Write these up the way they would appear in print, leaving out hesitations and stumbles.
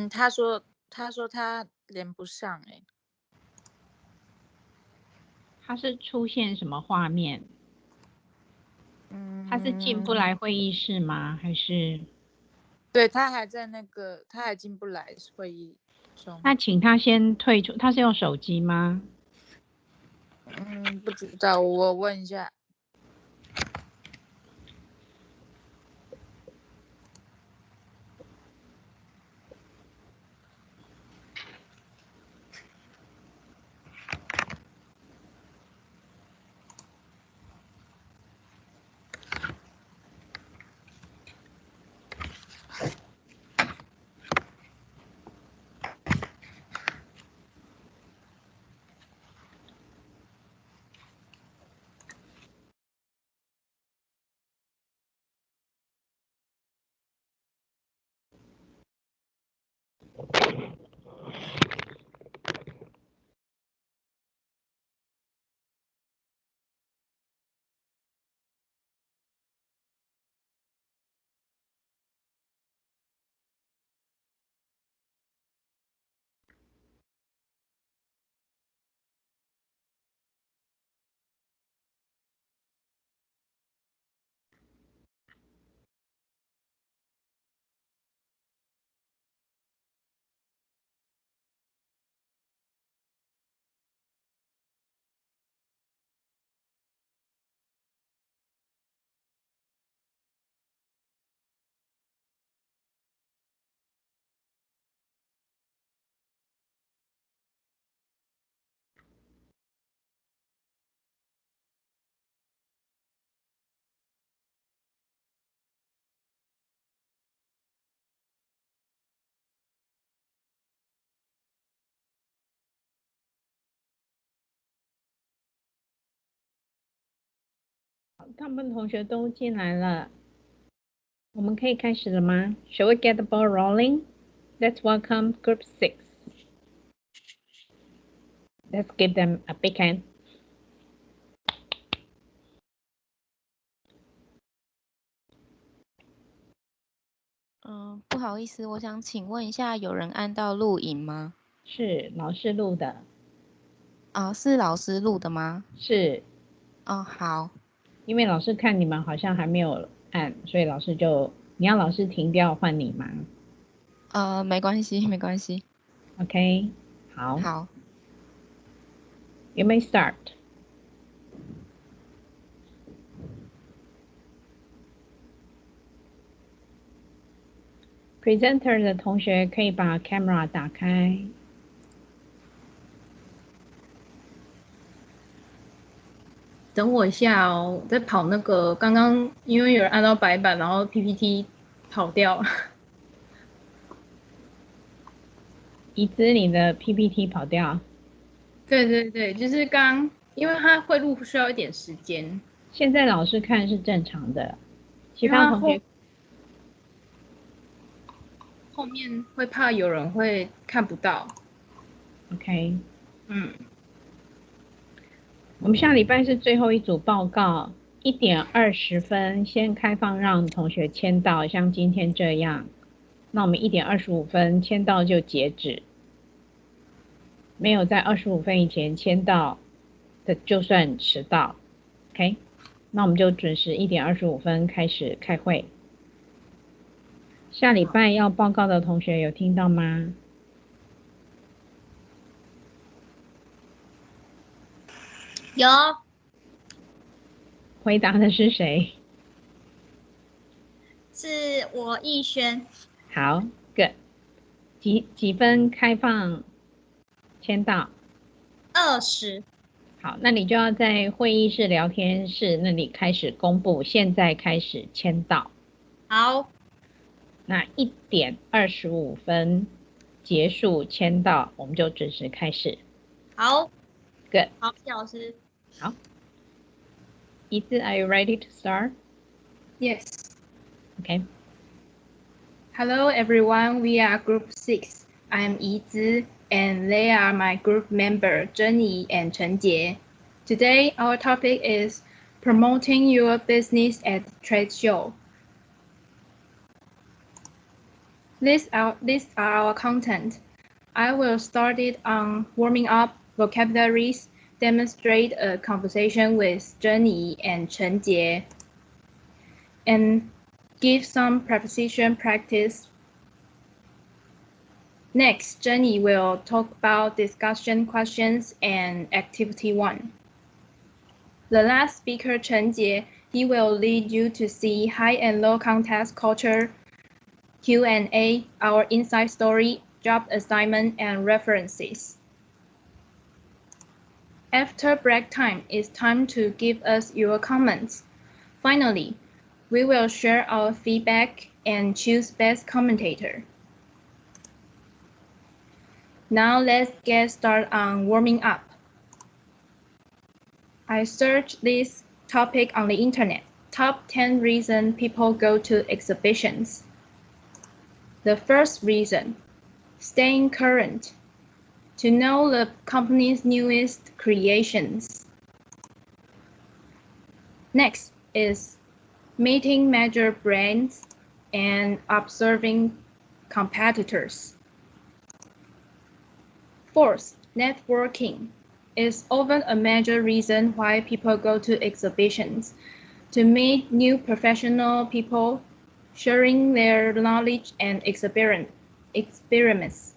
他说他连不上哎。他是出现什么画面？他是进不来会议室吗？还是？对，他还在他还进不来会议中。那请他先退出。他是用手机吗？不知道，我问一下。大部分同学都进来了，我们可以开始了吗？ Shall we get the ball rolling? Let's welcome Group 6. Let's give them a big hand. 不好意思，我想请问一下，有人按到录影吗？是老师录的。是老师录的吗？是。好。因为老师看你们好像还没有按，所以老师就，你要老师停掉换你吗？没关系，没关系。OK， 好。好。You may start. Presenter 的同学可以把 camera 打开。等我一下哦，我在跑那个刚刚因为有人按到白板，然后 PPT 跑掉。怡姿，你的 PPT 跑掉？对对对，就是刚因为它会录需要一点时间。现在老师看是正常的，其他同学后面会怕有人会看不到。OK。我们下礼拜是最后一组报告，1点20分先开放让同学签到，像今天这样。那我们1点25分签到就截止，没有在25分以前签到的就算迟到。OK， 那我们就准时1点25分开始开会。下礼拜要报告的同学有听到吗？有。回答的是谁？是我逸轩。好 ，Good。几分开放签到？20。好，那你就要在会议室聊天室那里开始公布，现在开始签到。好。那1点25分结束签到，我们就准时开始。好。Good。好，谢老师。好。怡姿 ，Are you ready to start? Yes. Okay. Hello everyone, we are Group 6. I am Yi Zi, and they are my group member Zhenyi and Chen Jie. Today, our topic is promoting your business at trade show. These are our content. I will start it on warming up vocabularies, demonstrate a conversation with Zhenyi and Chen Jie, and give some preposition practice. Next, Zhenyi will talk about discussion questions and activity 1. The last speaker, Chen Jie, he will lead you to see high and low context culture, Q&A, our inside story, job assignment, and references. After break time, it's time to give us your comments. Finally, we will share our feedback and choose best commentator. Now let's get started on warming up. I searched this topic on the internet. Top 10 reasons people go to exhibitions. The first reason, staying current, to know the company's newest creations. Next is meeting major brands and observing competitors. Fourth, networking is often a major reason why people go to exhibitions, to meet new professional people, sharing their knowledge and experiments.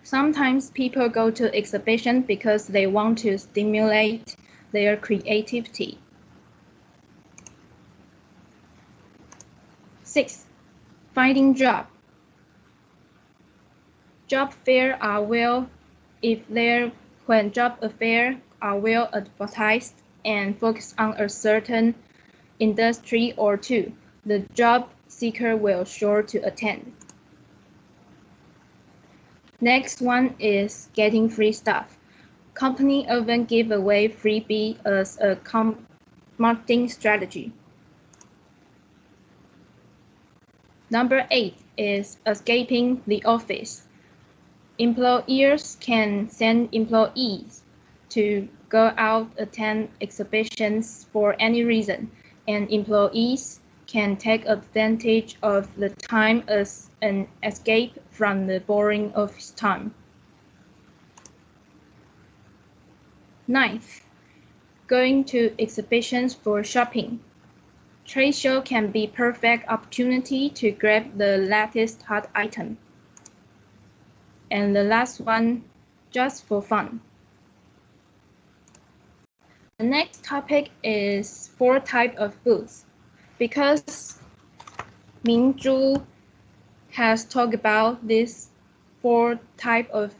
Sometimes people go to exhibitions because they want to stimulate their creativity. 6. Finding job. Job fairs are when job affairs are well advertised and focus on a certain industry or two, the job seeker will sure to attend. Next one is getting free stuff. Company often give away freebie as a marketing strategy. Number 8 is escaping the office. Employers can send employees to go out attend exhibitions for any reason, and employees can take advantage of the time as an escape from the boring office time. 9th, going to exhibitions for shopping. Trade show can be perfect opportunity to grab the latest hot item. And the last one, just for fun. The next topic is 4 types of booths. Because Minzhu has talked about these 4 types of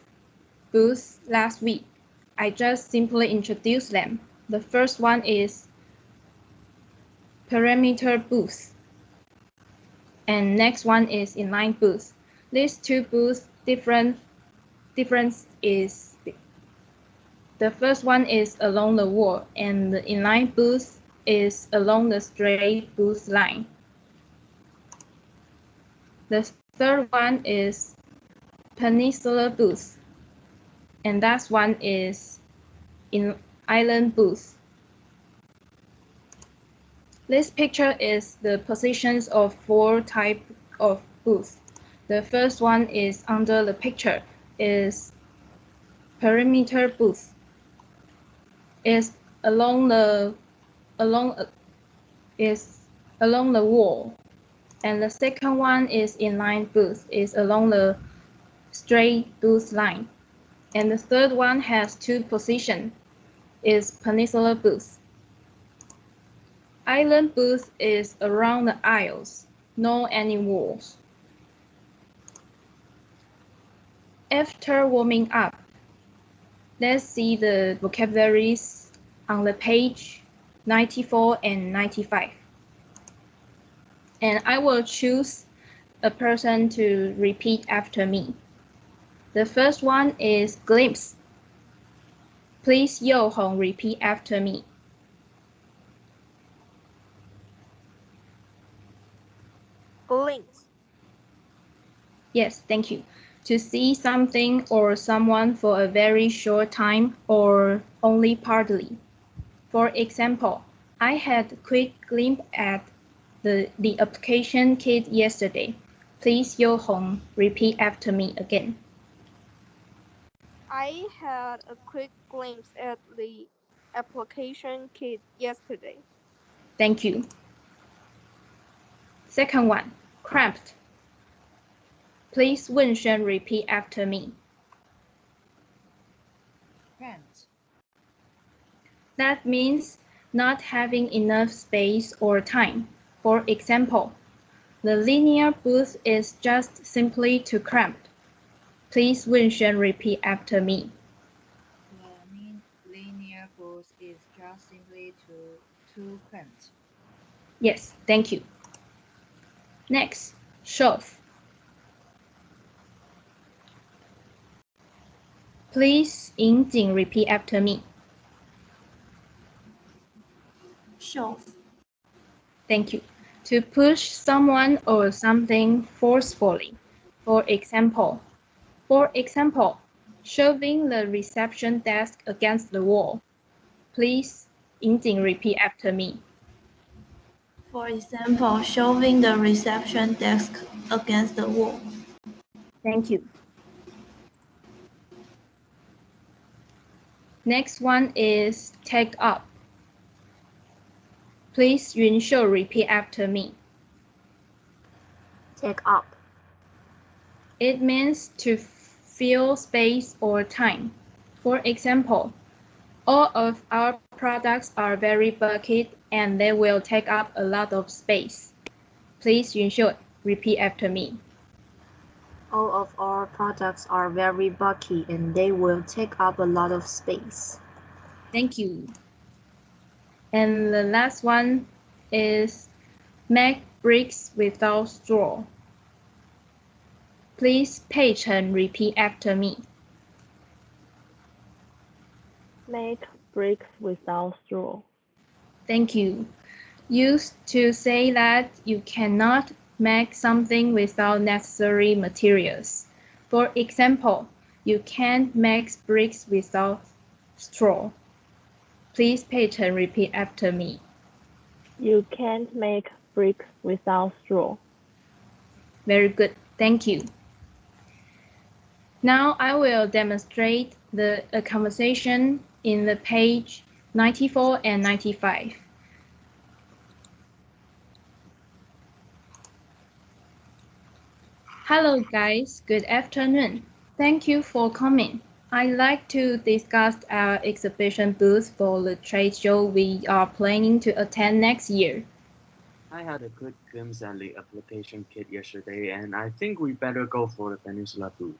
booths last week, I just simply introduce them. The first one is perimeter booths, and next one is inline booths. These 2 booths difference is the first one is along the wall, and the inline booth is along the straight booth line. The third one is peninsula booth, and that one is in island booth. This picture is the positions of 4 types of booths. The first one is under the picture is perimeter booth. Is along the wall, and the second one is inline booth, is along the straight booth line, and the third one has 2 positions, is peninsula booth. Island booth is around the aisles, no any walls. After warming up, let's see the vocabularies on the page 94 and 95. And I will choose a person to repeat after me. The first one is glimpse. Please, Yo Hong, repeat after me. Glimpse. Yes, thank you. To see something or someone for a very short time or only partly. For example, I had a quick glimpse at the application kit yesterday. Please, Yo Hong, repeat after me again. I had a quick glimpse at the application kit yesterday. Thank you. Second one, cramped. Please, Wenxuan, repeat after me. Cramped. That means not having enough space or time. For example, the linear booth is just simply too cramped. Please, Wenxuan, repeat after me. The linear booth is just simply too cramped. Yes, thank you. Next, shelf. Please, Ying Jing, repeat after me. Shelf. Thank you. To push someone or something forcefully. For example, shoving the reception desk against the wall. Please, Ying Jing, repeat after me. For example, shoving the reception desk against the wall. Thank you. Next one is take up. Please, Yunshou, repeat after me. Take up. It means to fill space or time. For example, all of our products are very bulky and they will take up a lot of space. Please, Yunshou, repeat after me. All of our products are very bulky and they will take up a lot of space. Thank you. And the last one is make bricks without straw. Please, Pei Chen, repeat after me. Make bricks without straw. Thank you. Used to say that you cannot make something without necessary materials. For example, you can't make bricks without straw. Please, Pei Chen, repeat after me. You can't make bricks without straw. Very good. Thank you. Now I will demonstrate a conversation in the page 94 and 95. Hello guys, good afternoon. Thank you for coming. I'd like to discuss our exhibition booth for the trade show we are planning to attend next year. I had a quick glimpse at the application kit yesterday, and I think we better go for the Peninsula booth.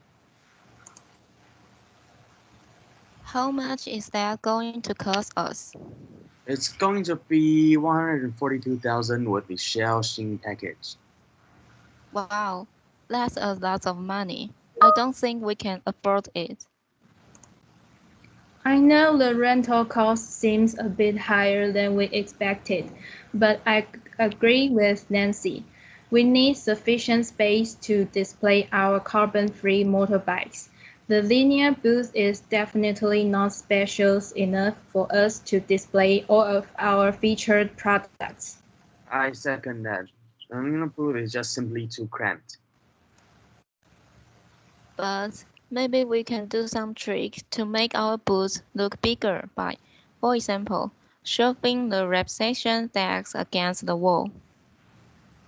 How much is that going to cost us? It's going to be 142,000 with the Shell Xing package. Wow, that's a lot of money. I don't think we can afford it. I know the rental cost seems a bit higher than we expected, but I agree with Nancy. We need sufficient space to display our carbon-free motorbikes. The linear booth is definitely not spacious enough for us to display all of our featured products. I second that. The linear booth is just simply too cramped. But maybe we can do some trick to make our booth look bigger by, for example, shoving the reception desk against the wall.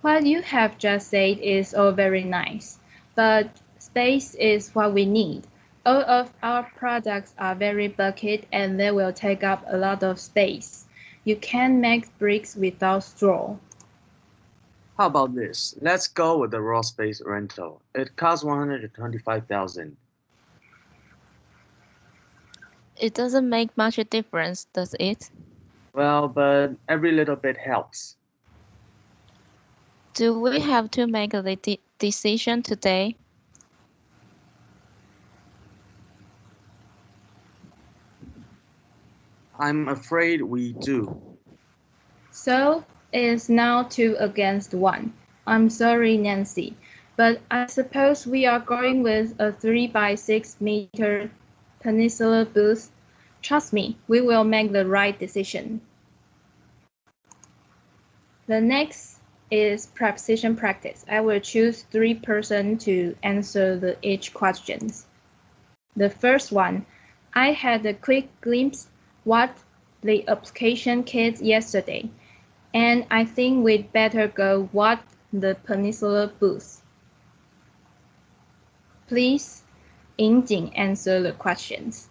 What you have just said is all very nice, but space is what we need. All of our products are very bulky and they will take up a lot of space. You can't make bricks without straw. How about this? Let's go with the raw space rental. It costs 125,000. It doesn't make much difference, does it? Well, but every little bit helps. Do we have to make a decision today? I'm afraid we do. So it's now 2 against 1. I'm sorry, Nancy, but I suppose we are going with a 3 by 6 meter Peninsula booth. Trust me, we will make the right decision. The next is preposition practice. I will choose 3 persons to answer each questions. The first one, I had a quick glimpse what the application kit yesterday, and I think we'd better go what the Peninsula booth. Please, 引景 answer the questions.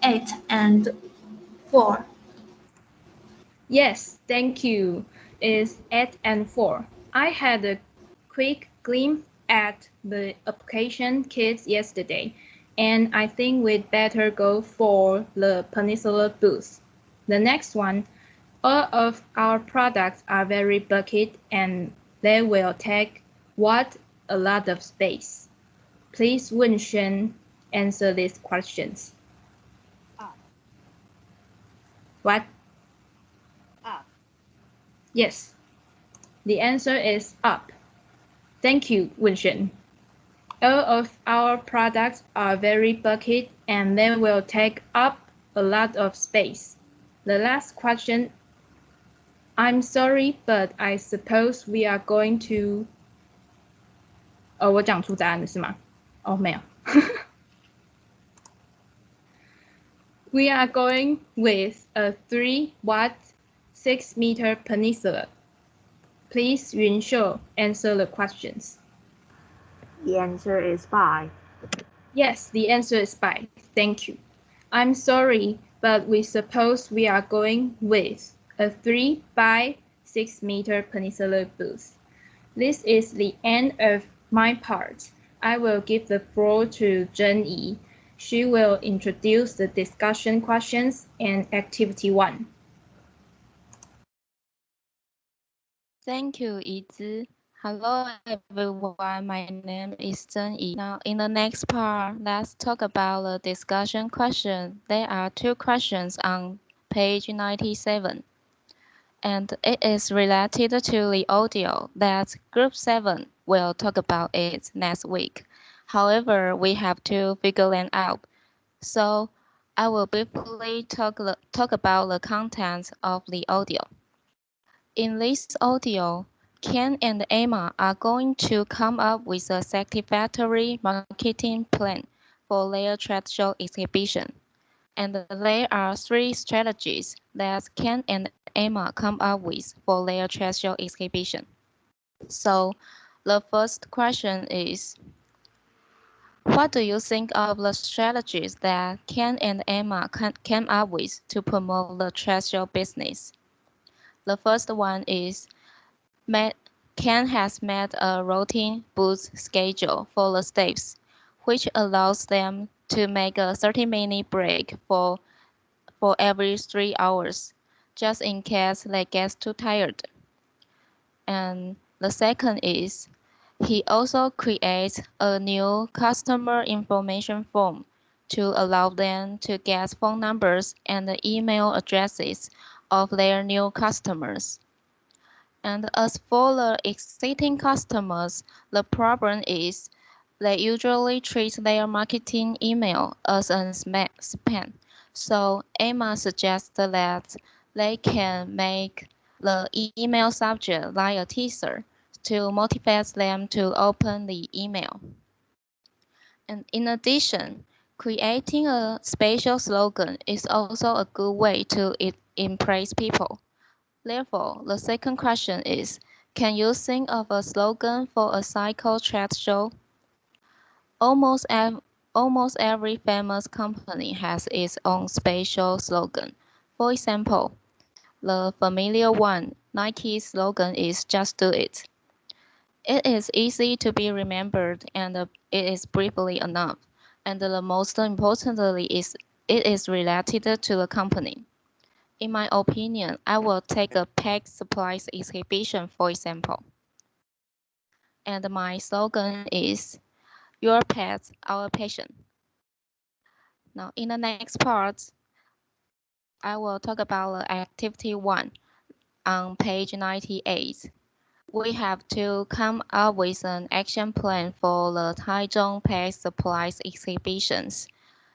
8 and 4. Yes, thank you. Is 8 and 4. I had a quick glimpse at the application kits yesterday, and I think we'd better go for the Peninsula booth. The next one, all of our products are very bulky and they will take what a lot of space. Please, Wenxuan, answer these questions. What? Yes, the answer is up. Thank you, Wenxuan. All of our products are very bulky and they will take up a lot of space. The last question, I'm sorry, but I suppose we are going to...我讲出答案了是吗？没有。We are going with a 3-watt 6-meter peninsula. Please, Yunshu, answer the questions. The answer is 5. Yes, the answer is 5. Thank you. I'm sorry, but we suppose we are going with a 3 by 6-meter peninsula booth. This is the end of my part. I will give the floor to Zhenyi. She will introduce the discussion questions and activity 1. Thank you, Yizi. Hello, everyone. My name is Zhen Yi. Now, in the next part, let's talk about the discussion question. There are 2 questions on page 97, and it is related to the audio that Group 7 will talk about it next week. However, we have to figure it out. So, I will briefly talk about the content of the audio. In this audio, Ken and Emma are going to come up with a satisfactory marketing plan for their trade show exhibition. And there are 3 strategies that Ken and Emma come up with for their trade show exhibition. So, the first question is, what do you think of the strategies that Ken and Emma came up with to promote the trade show business? The first one is, Ken has made a routine booth schedule for the staffs, which allows them to make a 30-minute break for every 3 hours, just in case they get too tired. And the second is, he also creates a new customer information form to allow them to get phone numbers and email addresses of their new customers. And as for the existing customers, the problem is they usually treat their marketing email as a spam. So Emma suggests that they can make the email subject like a teaser to motivate them to open the email. And in addition, creating a special slogan is also a good way to impress people. Therefore, the second question is, can you think of a slogan for a cycle trade show? Almost every famous company has its own special slogan. For example, the familiar one, Nike's slogan is "Just Do It." It is easy to be remembered and it is briefly enough. And the most importantly is it is related to the company. In my opinion, I will take a pet supplies exhibition for example. And my slogan is, your pet, our passion. Now, in the next part, I will talk about activity 1 on page 98. We have to come up with an action plan for the Taichung Pet Supplies exhibitions.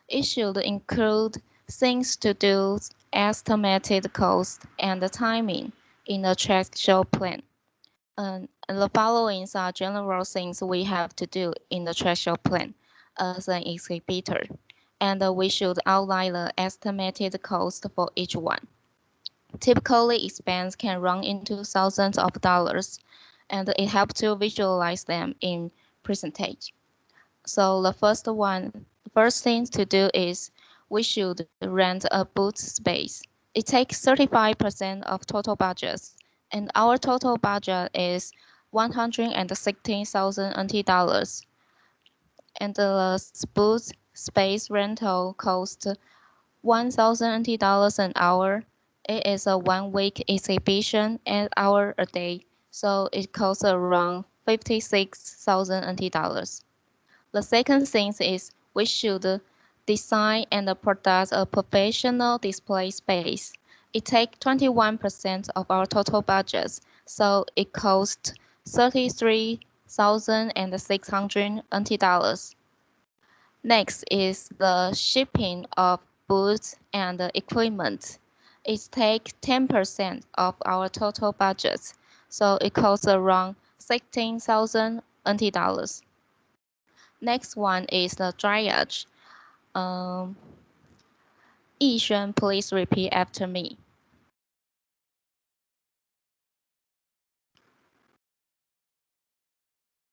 It should include things to do estimated cost, and the timing in the track show plan. The following are general things we have to do in the track show plan as an exhibitor, and we should outline the estimated cost for each one. Typically, expense can run into thousands of dollars, and it helps to visualize them in percentage. So the first thing to do is we should rent a booth space. It takes 35% of total budget, and our total budget is 116,000 NT dollars. And the booth space rental costs 1,000 NT dollars an hour. It is a 1 week exhibition, 8 hours a day, so it costs around 56,000 NT dollars. The second thing is we should design and produce a professional display space. It takes 21% of our total budget, so it costs 33,600 NT dollars. Next is the shipping of goods and equipment. It takes 10% of our total budget, so it costs around 16,000 NT dollars. Next one is the dryage. Yixuan, please repeat after me.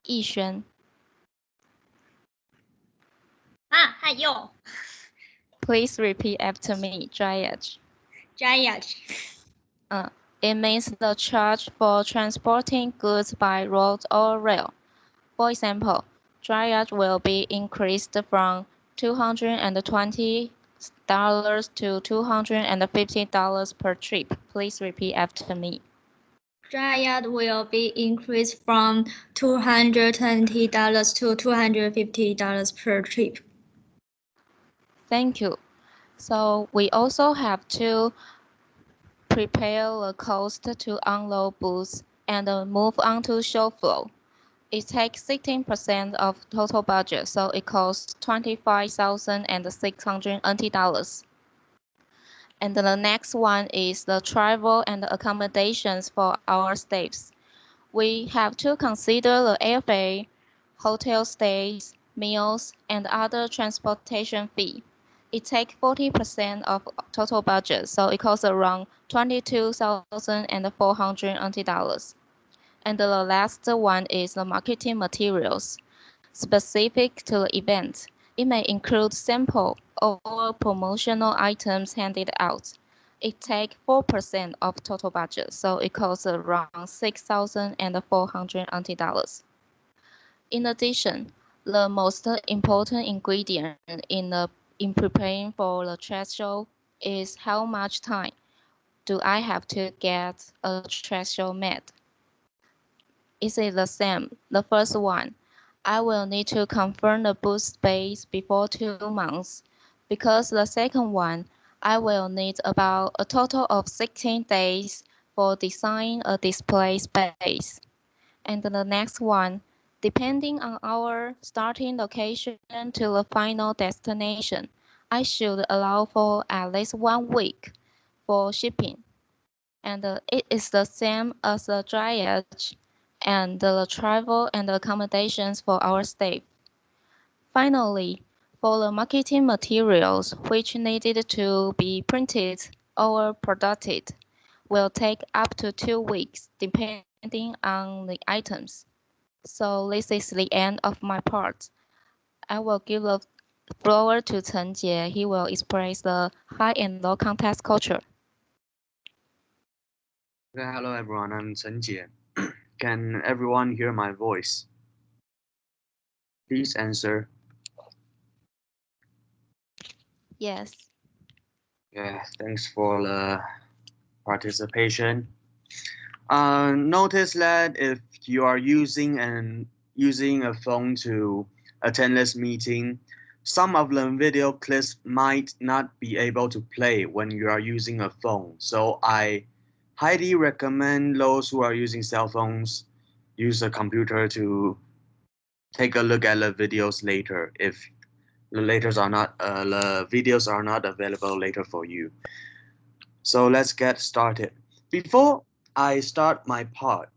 Yixuan. Hayo. Please repeat after me. Dryage. Dryage. It means the charge for transporting goods by road or rail. For example, dryage will be increased from $220 to $250 per trip. Please repeat after me. Dryage will be increased from $220 to $250 per trip. Thank you. So we also have to prepare the cost to unload booths and move on to show floor. It takes 16% of total budget, so it costs 25,600 NT dollars. And the next one is the travel and accommodations for our staffs. We have to consider the airfare, hotel stays, meals, and other transportation fee. It takes 40% of total budget, so it costs around 22,400 NT dollars. And the last one is the marketing materials specific to the event. It may include sample or promotional items handed out. It takes 4% of total budget, so it costs around 6,400 NT dollars. In addition, the most important ingredient in preparing for the trade show is how much time do I have to get a trade show made. Is it the same? The first one, I will need to confirm the booth space before 2 months, because the second one, I will need about a total of 16 days for designing a display space. And the next one, depending on our starting location to the final destination, I should allow for at least 1 week for shipping. And it is the same as the dryage and the travel and accommodations for our staff. Finally, for the marketing materials which needed to be printed or produced, will take up to 2 weeks depending on the items. So this is the end of my part. I will give the floor to Chen Jie. He will express the high and low context culture. Okay, hello everyone, I'm Chen Jie. Can everyone hear my voice? Please answer. Yes. Yeah, thanks for the participation. Notice that if you are using a phone to attend this meeting, some of the video clips might not be able to play when you are using a phone. So I highly recommend those who are using cell phones use a computer to take a look at the videos later if the videos are not available later for you. So let's get started. Before I start my part,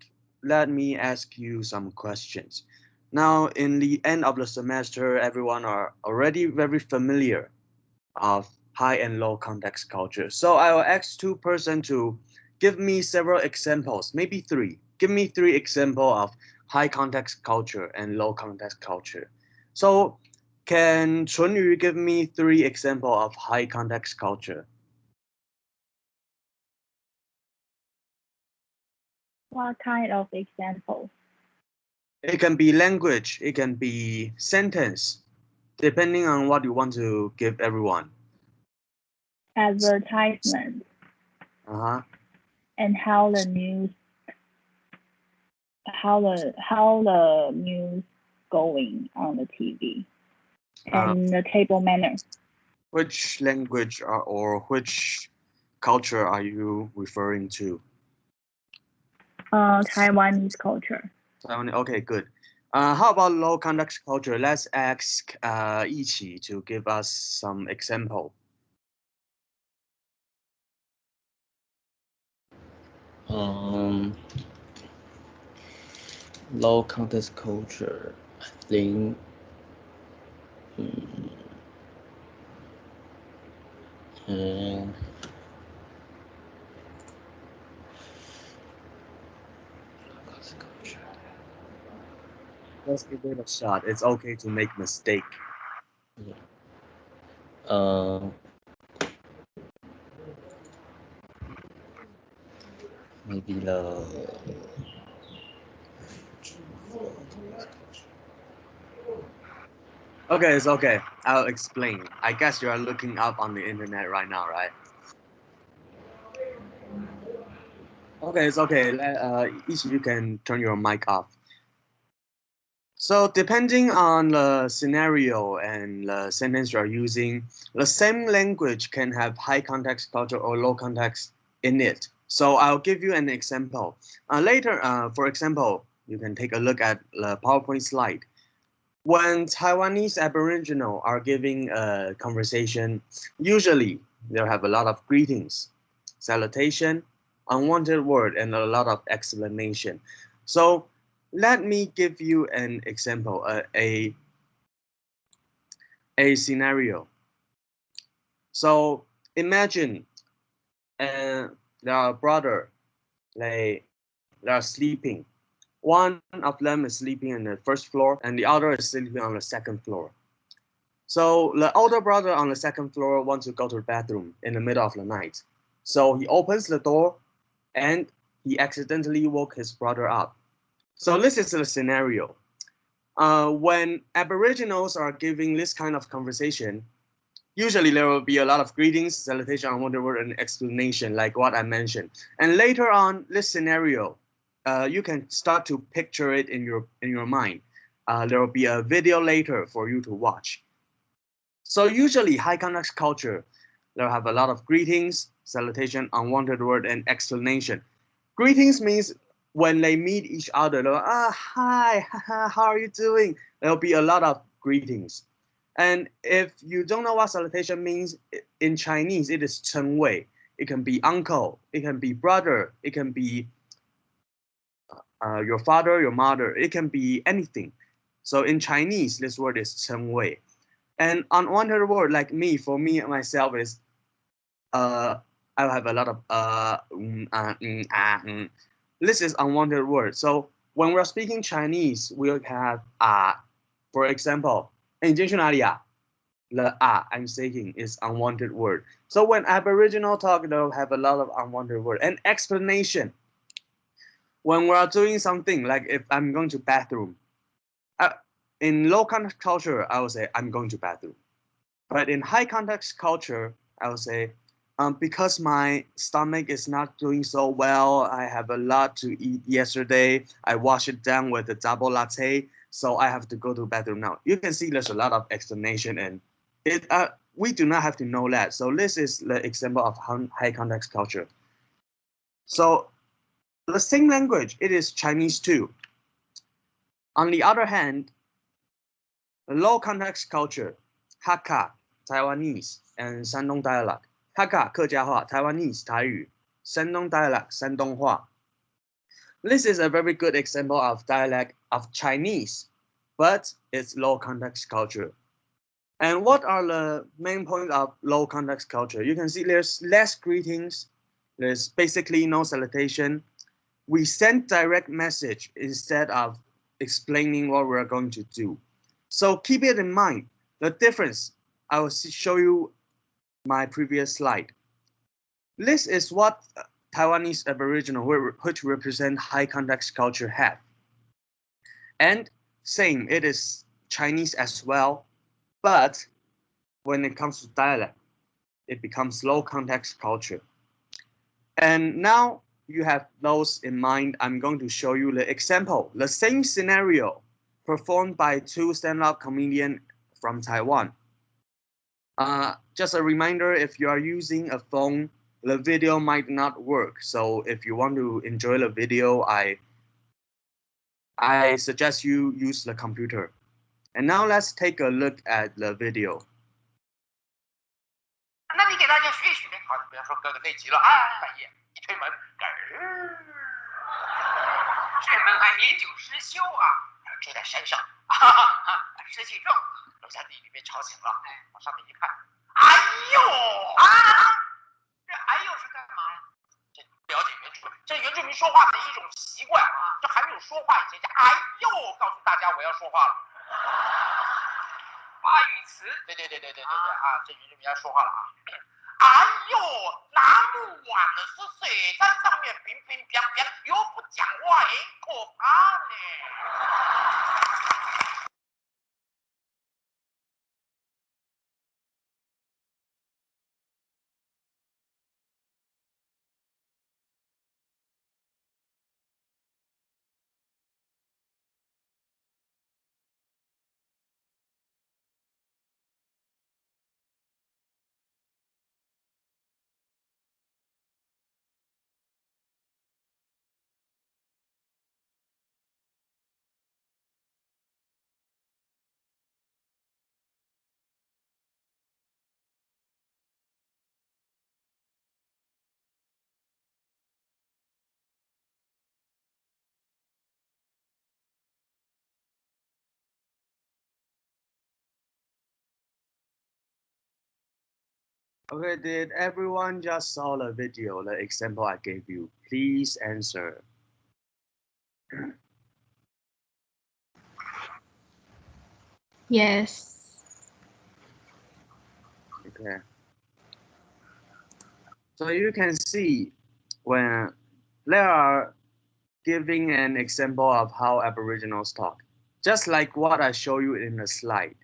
let me ask you some questions. Now, in the end of the semester, everyone are already very familiar of high and low context culture. So I will ask two persons to give me several examples, maybe three. Give me three examples of high context culture and low context culture. So can Chunyu give me three examples of high context culture? What kind of example? It can be language, it can be sentence, depending on what you want to give everyone. Advertisement Uh-huh. and how the news going on the TV and the table manner. Which language or which culture are you referring to? Taiwanese culture. Okay, good. How about low context culture? Let's ask Yiqi to give us some example. Low context culture, I think. And Let's give it a shot. It's okay to make mistake. maybe the Okay, it's okay. I'll explain. I guess you are looking up on the internet right now, right? Okay, it's okay. Each of you can turn your mic off. So depending on the scenario and the sentence you're using, the same language can have high context culture or low context in it. So I'll give you an example. Later, for example, you can take a look at the PowerPoint slide. When Taiwanese Aboriginal are giving a conversation, usually they'll have a lot of greetings, salutation, unwanted word, and a lot of explanation. So let me give you an example, a scenario. So imagine there are brother, they are sleeping. One of them is sleeping on the first floor, and the other is sleeping on the second floor. So the older brother on the second floor wants to go to the bathroom in the middle of the night. So he opens the door, and he accidentally woke his brother up. So this is the scenario. When Aboriginals are giving this kind of conversation, usually there will be a lot of greetings, salutation, unwanted word, and explanation, like what I mentioned. And later on, this scenario, you can start to picture it in your mind. There will be a video later for you to watch. So usually, high context culture, they'll have a lot of greetings, salutation, unwanted word, and explanation. Greetings means when they meet each other, they'll hi, how are you doing? There'll be a lot of greetings. And if you don't know what salutation means, in Chinese, it is 称谓. It can be uncle, it can be brother, it can be your father, your mother, it can be anything. So in Chinese, this word is 称谓. And unwanted word, like me, for me myself, is I have a lot of This is unwanted word. So when we're speaking Chinese, we'll have for example, 你今天去哪里啊? The I'm saying is unwanted word. So when Aboriginal talk, they'll have a lot of unwanted word and explanation. When we're doing something, like if I'm going to bathroom, in low context culture, I will say I'm going to bathroom. But in high context culture, I will say, because my stomach is not doing so well, I have a lot to eat yesterday. I wash it down with a double latte, so I have to go to the bathroom now. You can see there's a lot of explanation, and we do not have to know that. So this is the example of high context culture. So the same language, it is Chinese too. On the other hand, low context culture, Hakka, Taiwanese, and Shandong dialect, Hakka 客家话 Taiwanese 台语 Shandong dialect 山东话 This is a very good example of dialect of Chinese, but it's low context culture. And what are the main points of low context culture? You can see there's less greetings, there's basically no salutation. We send direct message instead of explaining what we're going to do. So keep it in mind. The difference, I will show you my previous slide. This is what Taiwanese Aboriginal, which represent high context culture, have. And same, it is Chinese as well, but when it comes to dialect, it becomes low context culture. And now you have those in mind. I'm going to show you the example, the same scenario performed by two stand-up comedians from Taiwan. Just a reminder, if you are using a phone, the video might not work. So if you want to enjoy the video, I suggest you use the computer. And now let's take a look at the video. 那你给大家学一学，好，比方说哥哥累极了啊，半夜一推门，咯儿，这门还年久失修啊，住在山上，哈哈，湿气重，楼下地里被吵醒了，哎，往上面一看，哎呦啊，这哎呦是干嘛呀？这不了解原住民，这原住民说话的一种习惯啊，这还没有说话以前就哎呦，告诉大家我要说话了。发语词，对啊，这原住民要说话了啊！哎呦，那么晚了是谁在上面乒乒乓乓又不讲话，很可怕呢。Okay, did everyone just saw the video, the example I gave you? Please answer. Yes. Okay. So you can see when they are giving an example of how Aboriginals talk, just like what I show you in the slide.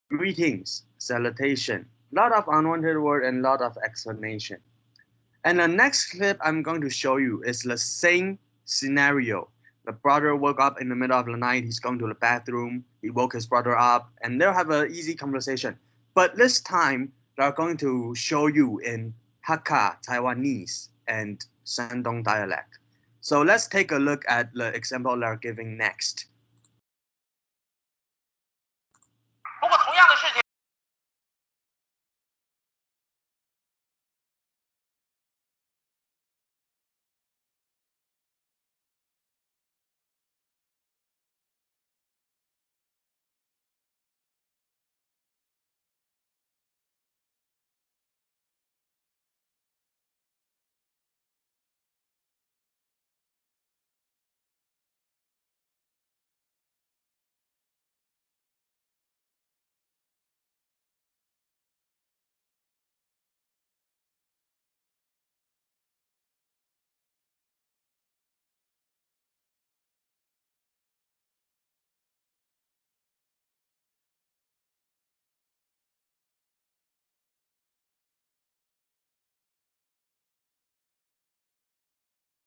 Greetings, salutation, lot of unwanted word and lot of explanation. And the next clip I'm going to show you is the same scenario. The brother woke up in the middle of the night, he's going to the bathroom, he woke his brother up, and they'll have an easy conversation. But this time, they're going to show you in Hakka, Taiwanese, and Shandong dialect. So let's take a look at the example they're giving next. 不过同样的事情。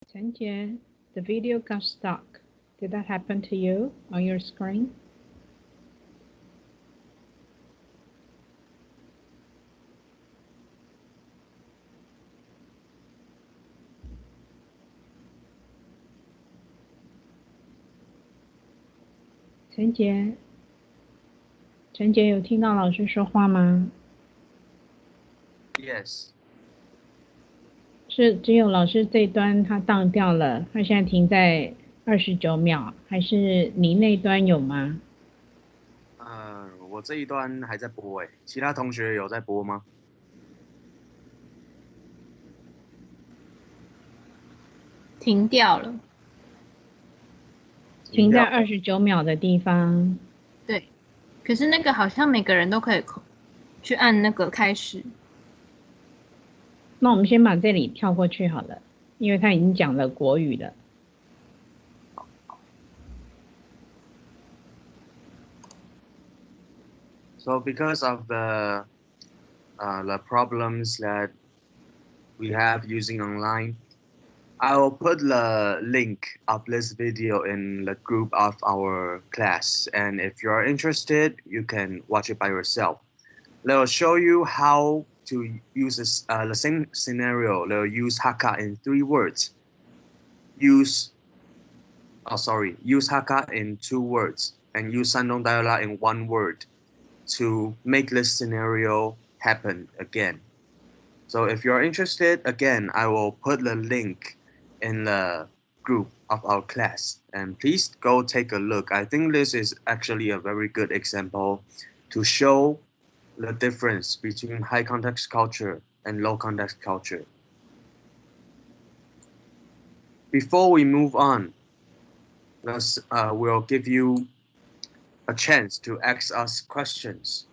陈杰, the video got stuck. Did that happen to you on your screen?陈杰有听到老师说话吗？ Yes. 是只有老师这一端它当掉了，它现在停在29秒，还是你那端有吗？我这一端还在播诶，其他同学有在播吗？停掉了。停在29秒的地方。对，可是那个好像每个人都可以去按那个开始。那我们先把这里跳过去好了，因为他已经讲了国语了。So because of the problems that we have using online, I will put the link of this video in the group of our class. And if you are interested, you can watch it by yourself. They'll show you how to use this, the same scenario. They'll use Hakka in 3 words. Use Hakka in 2 words and use Shandong dialect in 1 word to make this scenario happen again. So if you're interested, again, I will put the link in the group of our class, and please go take a look. I think this is actually a very good example to show the difference between high context culture and low context culture. Before we move on, we'll give you a chance to ask us questions.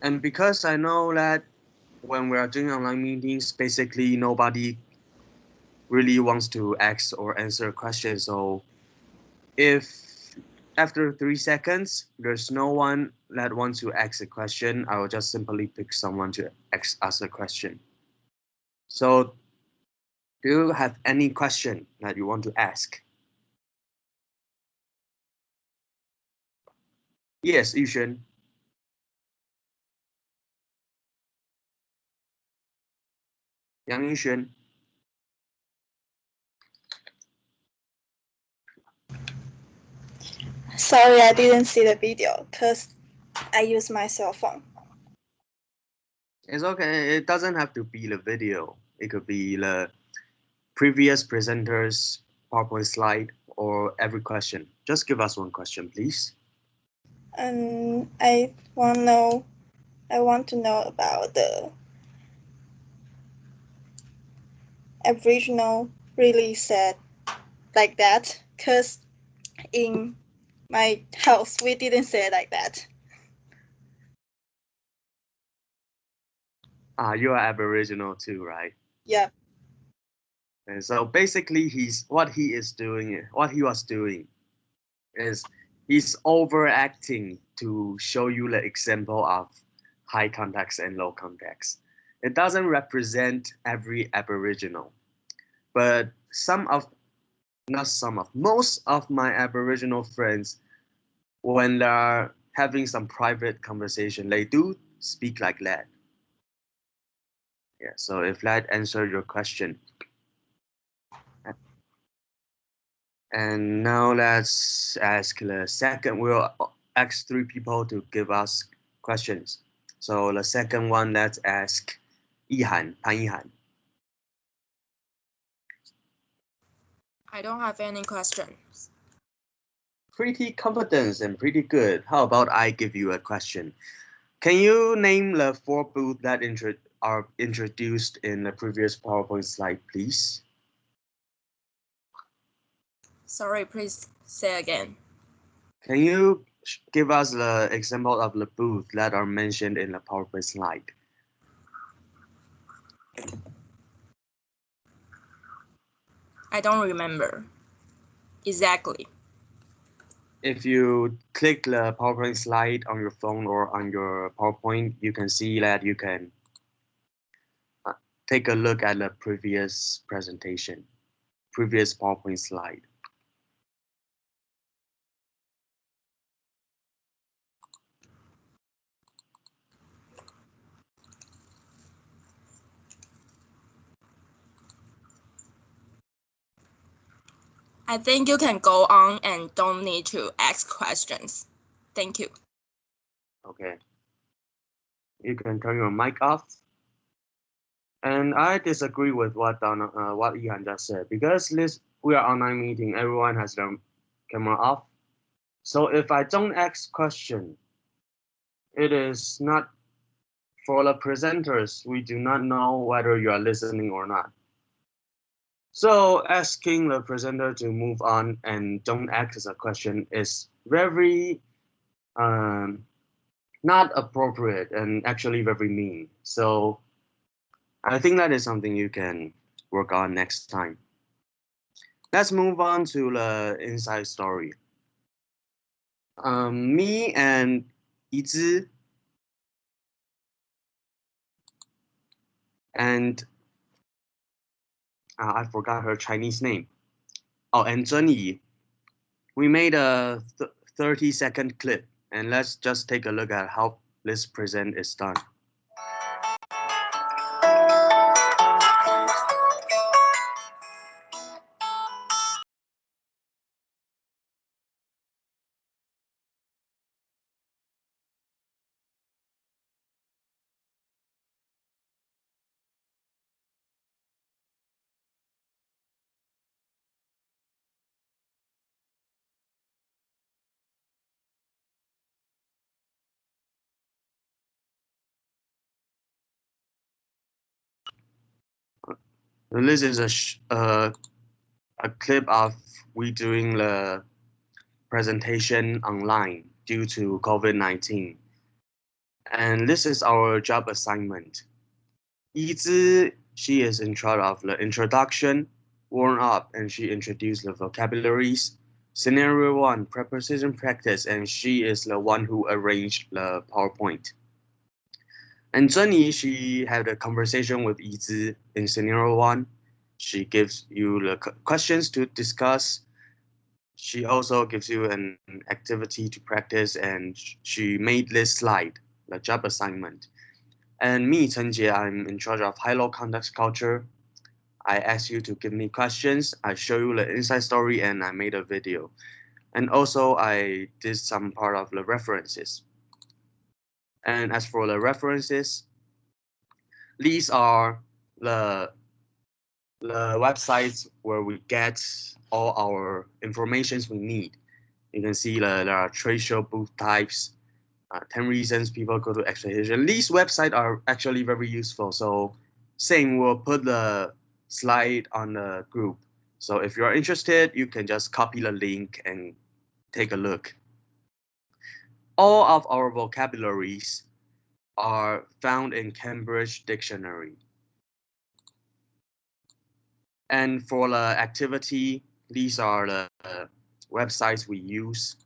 And because I know that when we are doing online meetings, basically nobody really wants to ask or answer questions. So if after 3 seconds, there's no one that wants to ask a question, I will just simply pick someone to ask a question. So do you have any question that you want to ask? Yes, Yushen. Yang Yushen. Sorry, I didn't see the video because I use my cell phone. It's okay. It doesn't have to be the video. It could be the previous presenter's PowerPoint slide or every question. Just give us one question, please. I want to know about the Aboriginal really said like that, because in my house we didn't say like that. You are Aboriginal too, right? Yeah. And so basically what he was doing is he's overacting to show you the example of high context and low context. It doesn't represent every Aboriginal, but most of my Aboriginal friends, when they're having some private conversation, they do speak like that. Yeah, so if that answered your question. And now let's ask the second, we'll ask 3 people to give us questions. So the second one, let's ask Pan Yihan. I don't have any questions. Pretty confident and pretty good. How about I give you a question? Can you name the 4 booths that are introduced in the previous PowerPoint slide, please? Sorry, please say again. Can you give us the example of the booths that are mentioned in the PowerPoint slide? I don't remember exactly. If you click the PowerPoint slide on your phone or on your PowerPoint, you can see that you can take a look at the previous presentation, previous PowerPoint slide. I think you can go on and don't need to ask questions. Thank you. Okay. You can turn your mic off. And I disagree with what what Ian just said, because this we are online meeting, everyone has their camera off. So if I don't ask question, it is not for the presenters. We do not know whether you are listening or not. So asking the presenter to move on and don't ask a question is very not appropriate and actually very mean. So I think that is something you can work on next time. Let's move on to the inside story. Me and Yizi and I forgot her Chinese name. Oh, and Zhenyi. We made a 30-second clip, and let's just take a look at how this present is done. This is a clip of we doing the presentation online due to COVID-19. And this is our job assignment. Yizi, she is in charge of the introduction, warm up, and she introduced the vocabularies. Scenario 1, preposition practice, and she is the one who arranged the PowerPoint. And Zhenyi, she had a conversation with Yizi in scenario 1. She gives you the questions to discuss. She also gives you an activity to practice, and she made this slide, the job assignment. And me, Chenjie, I'm in charge of high-low context culture. I ask you to give me questions. I show you the inside story, and I made a video. And also, I did some part of the references. And as for the references, these are the websites where we get all our informations we need. You can see there are trade show booth types, 10 reasons people go to exhibition. These websites are actually very useful. So same, we'll put the slide on the group. So if you're interested, you can just copy the link and take a look. All of our vocabularies are found in Cambridge Dictionary. And for the activity, these are the websites we use.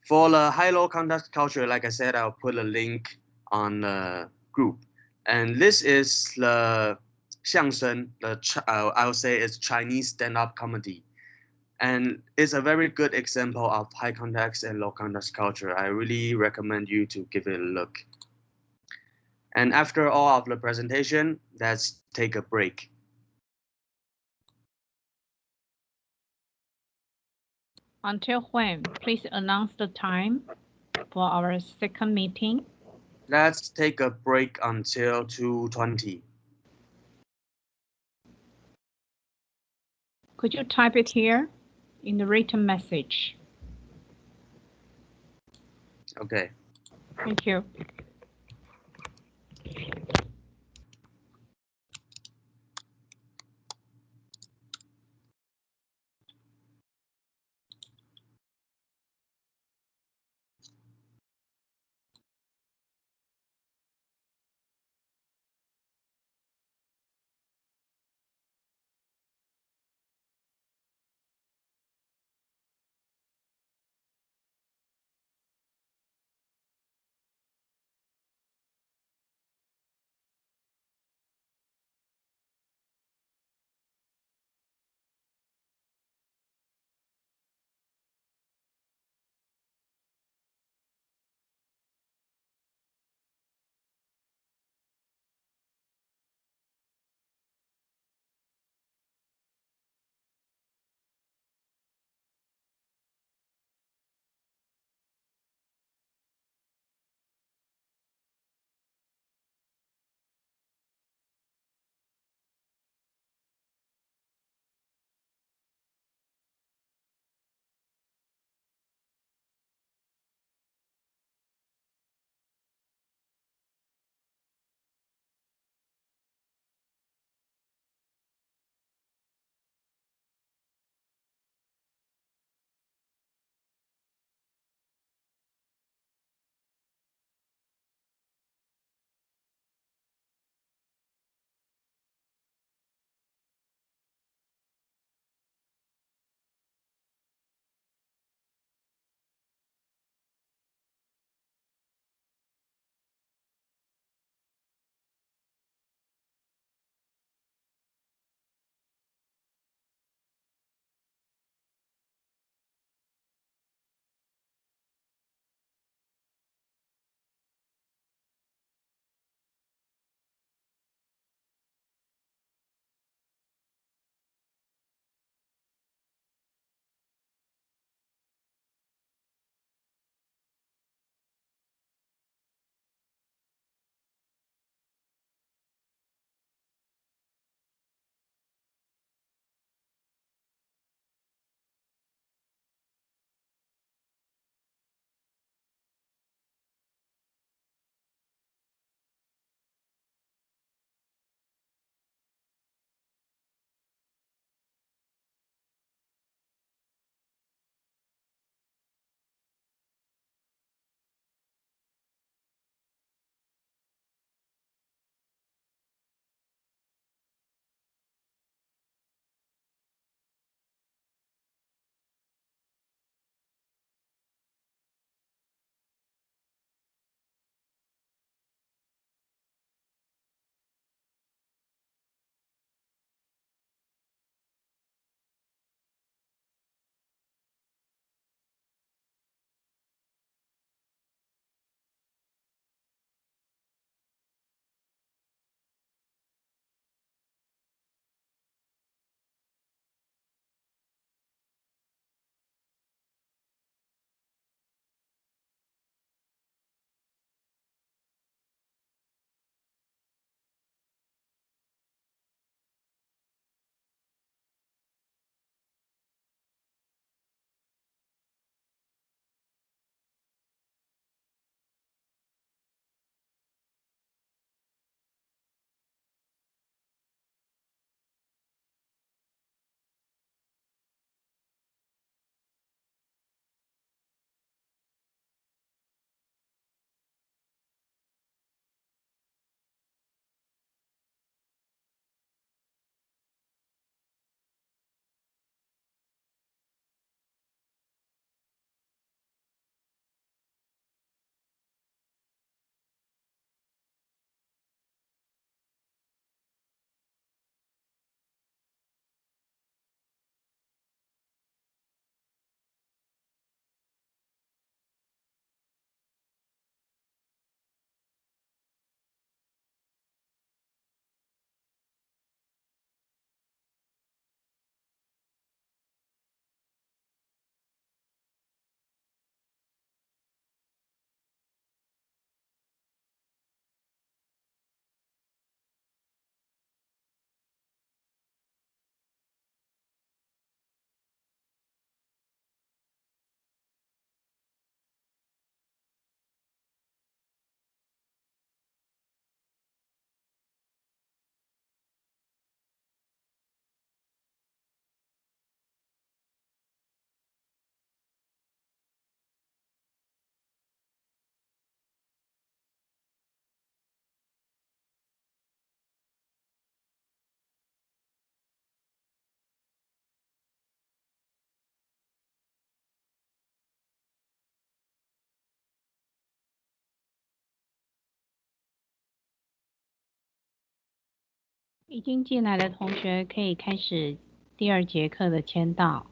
For the high-low context culture, like I said, I'll put a link on the group. And this is the 相声, I'll say it's Chinese stand-up comedy. And it's a very good example of high context and low context culture. I really recommend you to give it a look. And after all of the presentation, let's take a break. Until when? Please announce the time for our second meeting. Let's take a break until 2:20. Could you type it here in the written message? Okay. Thank you. 已经进来的同学可以开始第2节课的签到。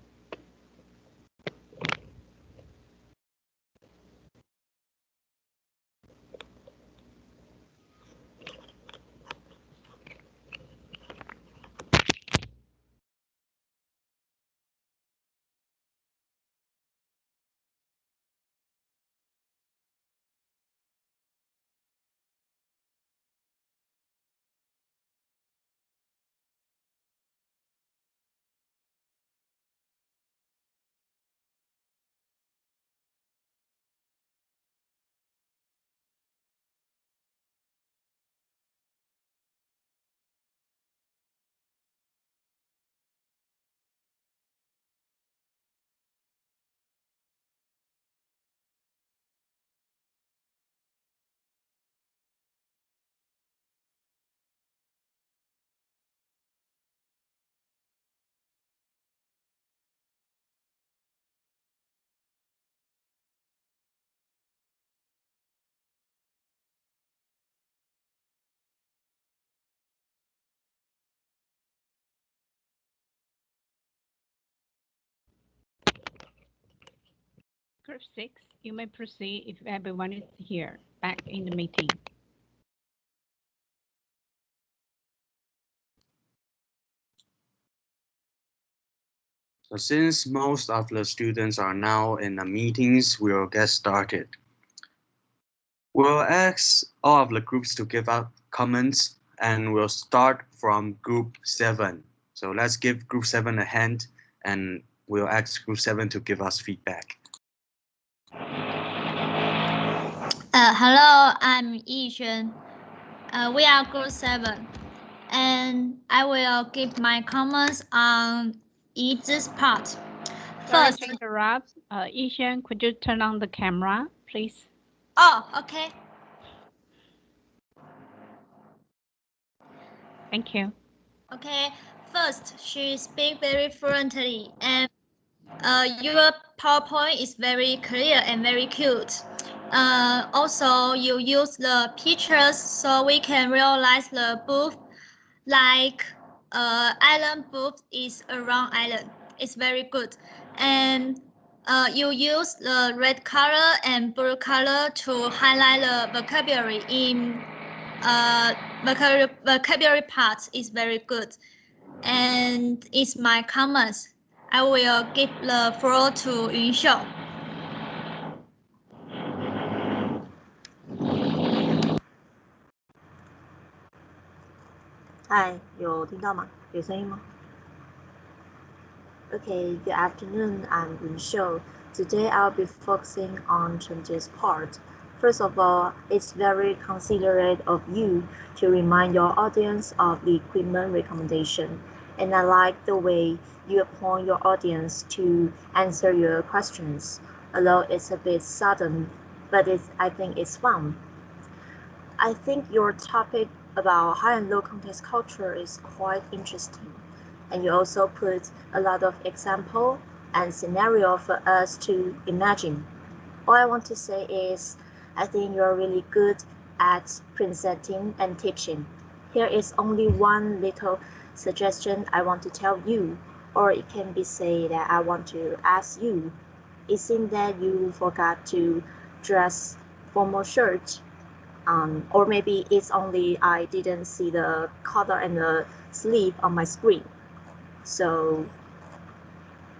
Group 6, you may proceed if everyone is here, back in the meeting. So since most of the students are now in the meetings, we'll get started. We'll ask all of the groups to give up comments, and we'll start from group 7. So let's give group 7 a hand, and we'll ask group 7 to give us feedback. Hello, I'm Yixuan. We are group 7, and I will give my comments on each part. First, to interrupt, Yixuan, could you turn on the camera, please? Oh, okay. Thank you. Okay, first, she speaks very fluently, and your PowerPoint is very clear and very cute. Also, you use the pictures so we can realize the booth, like island booth is around island. It's very good. And you use the red color and blue color to highlight the vocabulary in vocabulary part is very good. And it's my comments. I will give the floor to Yunxiu. 嗨，有听到吗？有声音吗？ Okay, good afternoon. I'm Yunxiu. Today I'll be focusing on Chenjie's part. First of all, it's very considerate of you to remind your audience of the equipment recommendation. And I like the way you appoint your audience to answer your questions. Although it's a bit sudden, but I think it's fun. I think your topic about high and low context culture is quite interesting. And you also put a lot of example and scenario for us to imagine. All I want to say is, I think you're really good at presenting and teaching. Here is only one little suggestion I want to tell you, or it can be said that I want to ask you. It seems that you forgot to dress formal shirt. Or maybe it's only I didn't see the collar and the sleeve on my screen. So,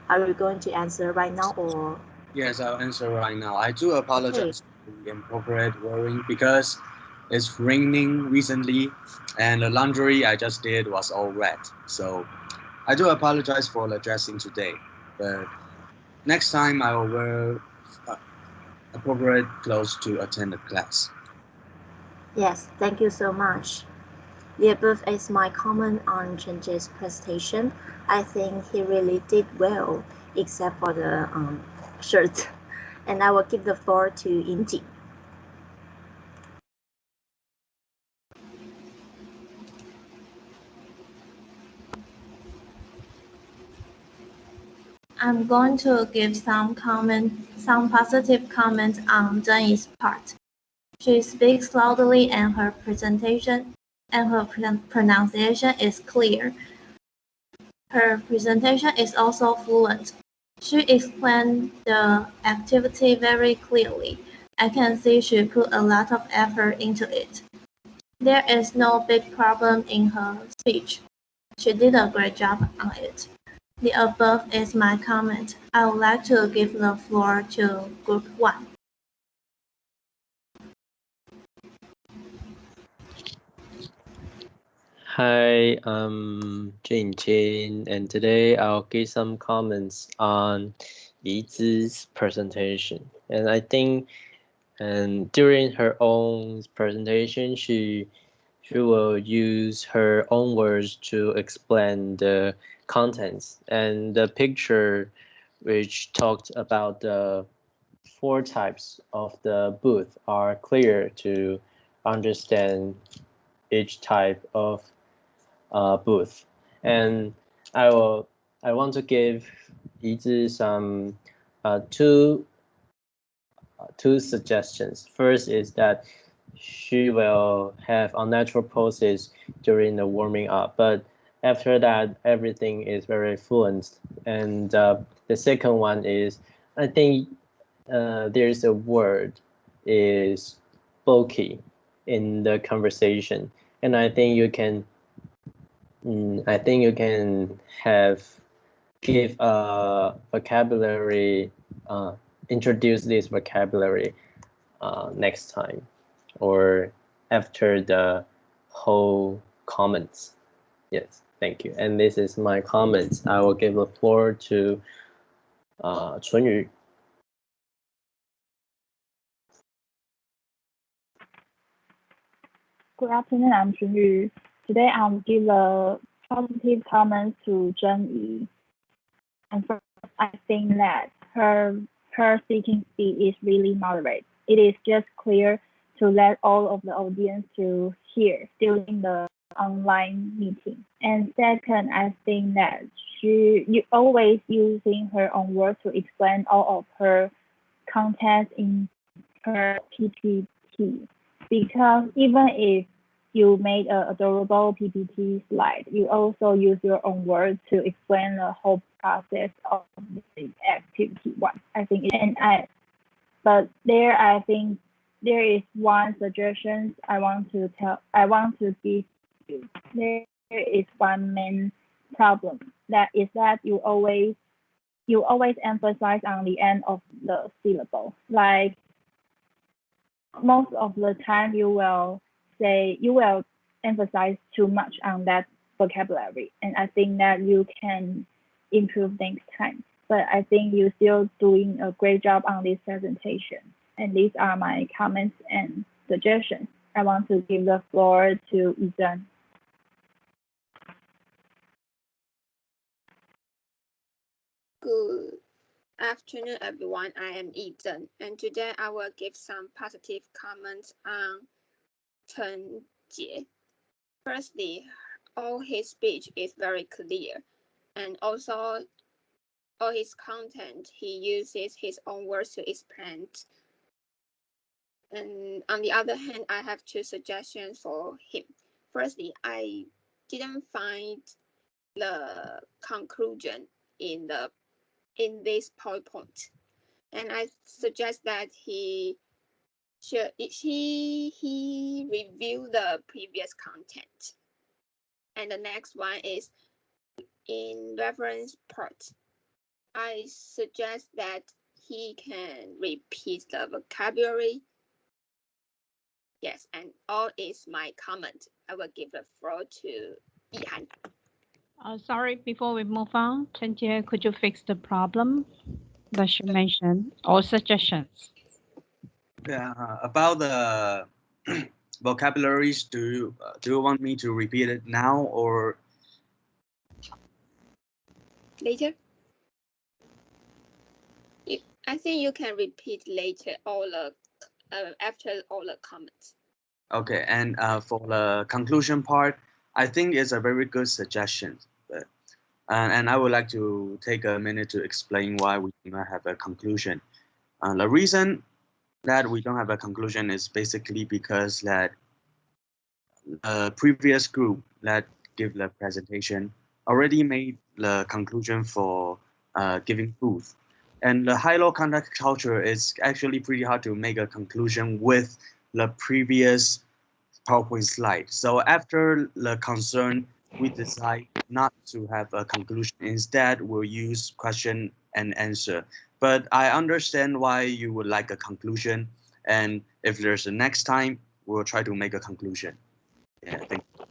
are you going to answer right now or? Yes, I'll answer right now. I do apologize for the inappropriate wearing because it's raining recently and the laundry I just did was all wet. So I do apologize for the dressing today, but next time I will wear appropriate clothes to attend the class. Yes, thank you so much. The above is my comment on Chenjie's presentation. I think he really did well, except for the shirt. And I will give the floor to Yinji. I'm going to give some positive comments on Zhenyi's part. She speaks loudly and her presentation and her pronunciation is clear. Her presentation is also fluent. She explained the activity very clearly. I can see she put a lot of effort into it. There is no big problem in her speech. She did a great job on it. The above is my comment. I would like to give the floor to Group 1. Hi, I'm Jin Jin, and today I'll give some comments on Yizi's presentation. And I think during her own presentation, she will use her own words to explain the contents. And the picture which talked about the 4 types of the booth are clear to understand each type of booth. And I want to give Yizi some two suggestions. First is that she will have unnatural poses during the warming up, but after that everything is very fluent. And the second one is, I think there's a word is bulky in the conversation, and I think you can give a vocabulary, introduce this vocabulary next time or after the whole comments. Yes, thank you. And this is my comments. I will give the floor to Chunyu. Good afternoon, I'm Chunyu. Today I'll give a positive comment to Zhenyi. And first, I think that her speaking speed is really moderate. It is just clear to let all of the audience to hear during the online meeting. And second, I think that you always using her own words to explain all of her content in her PPT. Because even if you made an adorable PPT slide, you also use your own words to explain the whole process of the activity one. I think, but there, I think there is one suggestion I want to give you. There is one main problem, that is that you always emphasize on the end of the syllable. Like most of the time you will emphasize too much on that vocabulary, and I think that you can improve next time. But I think you're still doing a great job on this presentation. And these are my comments and suggestions. I want to give the floor to Izan. Good afternoon, everyone. I am Ethan, and today I will give some positive comments on Chen Jie. Firstly, all his speech is very clear, and also all his content, he uses his own words to explain. And on the other hand, I have 2 suggestions for him. Firstly, I didn't find the conclusion in this PowerPoint, and I suggest that he review the previous content. And the next one is in reference part. I suggest that he can repeat the vocabulary. Yes, and all is my comment. I will give the floor to Yihan. Sorry, before we move on, Chen Jie, could you fix the problem that she mentioned or suggestions? Yeah, about the vocabularies, do you want me to repeat it now or later? I think you can repeat later all the after all the comments. Okay, and for the conclusion part, I think it's a very good suggestion. And I would like to take a minute to explain why we do not have a conclusion. The reason that we don't have a conclusion is basically because that previous group that give the presentation already made the conclusion for giving proof. And the high-low context culture is actually pretty hard to make a conclusion with the previous PowerPoint slide. So after the concern, we decide not to have a conclusion. Instead, we'll use question and answer. But I understand why you would like a conclusion. And if there's a next time, we'll try to make a conclusion. Yeah, thank you.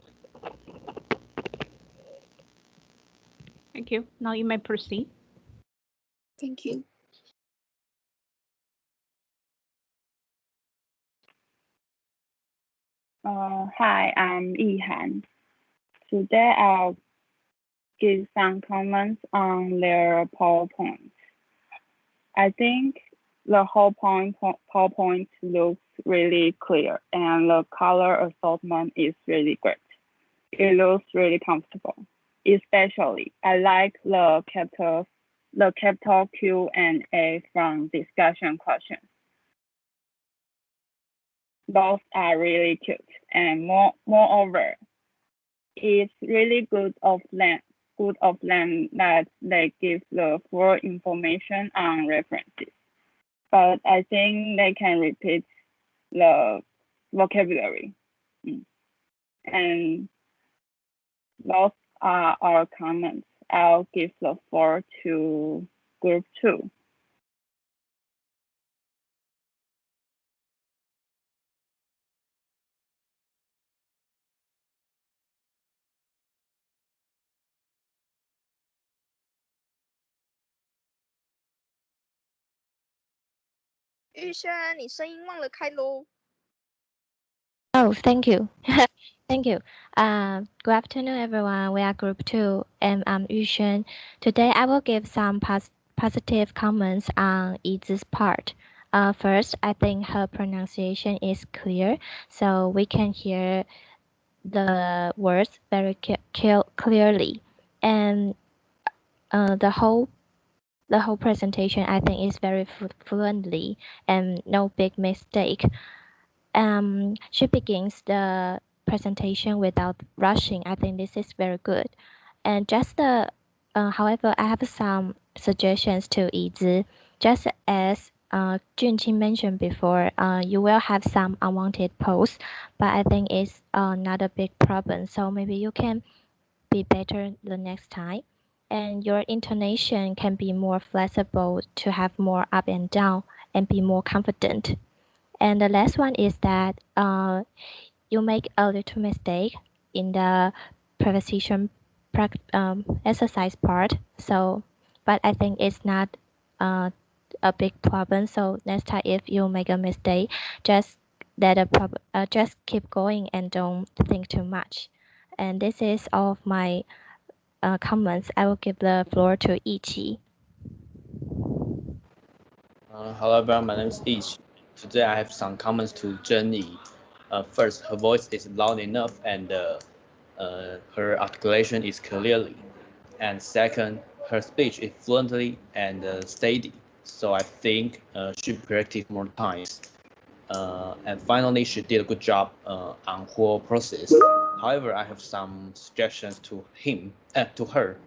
Thank you. Now you may proceed. Thank you. Hi, I'm Yihan. Today I'll give some comments on their PowerPoint. I think the whole PowerPoint looks really clear and the color assortment is really great. It looks really comfortable. Especially, I like the capital Q and A from discussion questions. Those are really cute, and moreover, it's really good of them that they give the full information on references. But I think they can repeat the vocabulary. And those are our comments. I'll give the floor to group 2.玉轩，你声音忘了开喽。Oh, thank you. Thank you. Good afternoon, everyone. We are Group 2, and I'm Yuxuan. Today, I will give some positive comments on Yizi's part. First, I think her pronunciation is clear, so we can hear the words very clearly. And the whole presentation, I think, is very fluently and no big mistake. She begins the presentation without rushing. I think this is very good. And just however, I have some suggestions to Yizi. Just as Junqing mentioned before, you will have some unwanted posts, but I think it's not a big problem. So maybe you can be better the next time. And your intonation can be more flexible to have more up and down and be more confident. And the last one is that you make a little mistake in the preposition exercise part. So, but I think it's not a big problem. So next time if you make a mistake, just just keep going and don't think too much. And this is all of my comments. I will give the floor to Yiqi. Hello everyone, my name is Ich. Today I have some comments to Zhenyi. First, her voice is loud enough and her articulation is clearly. And second, her speech is fluently and steady. So I think she practiced more times. And finally, she did a good job on whole process. However, I have some suggestions to her.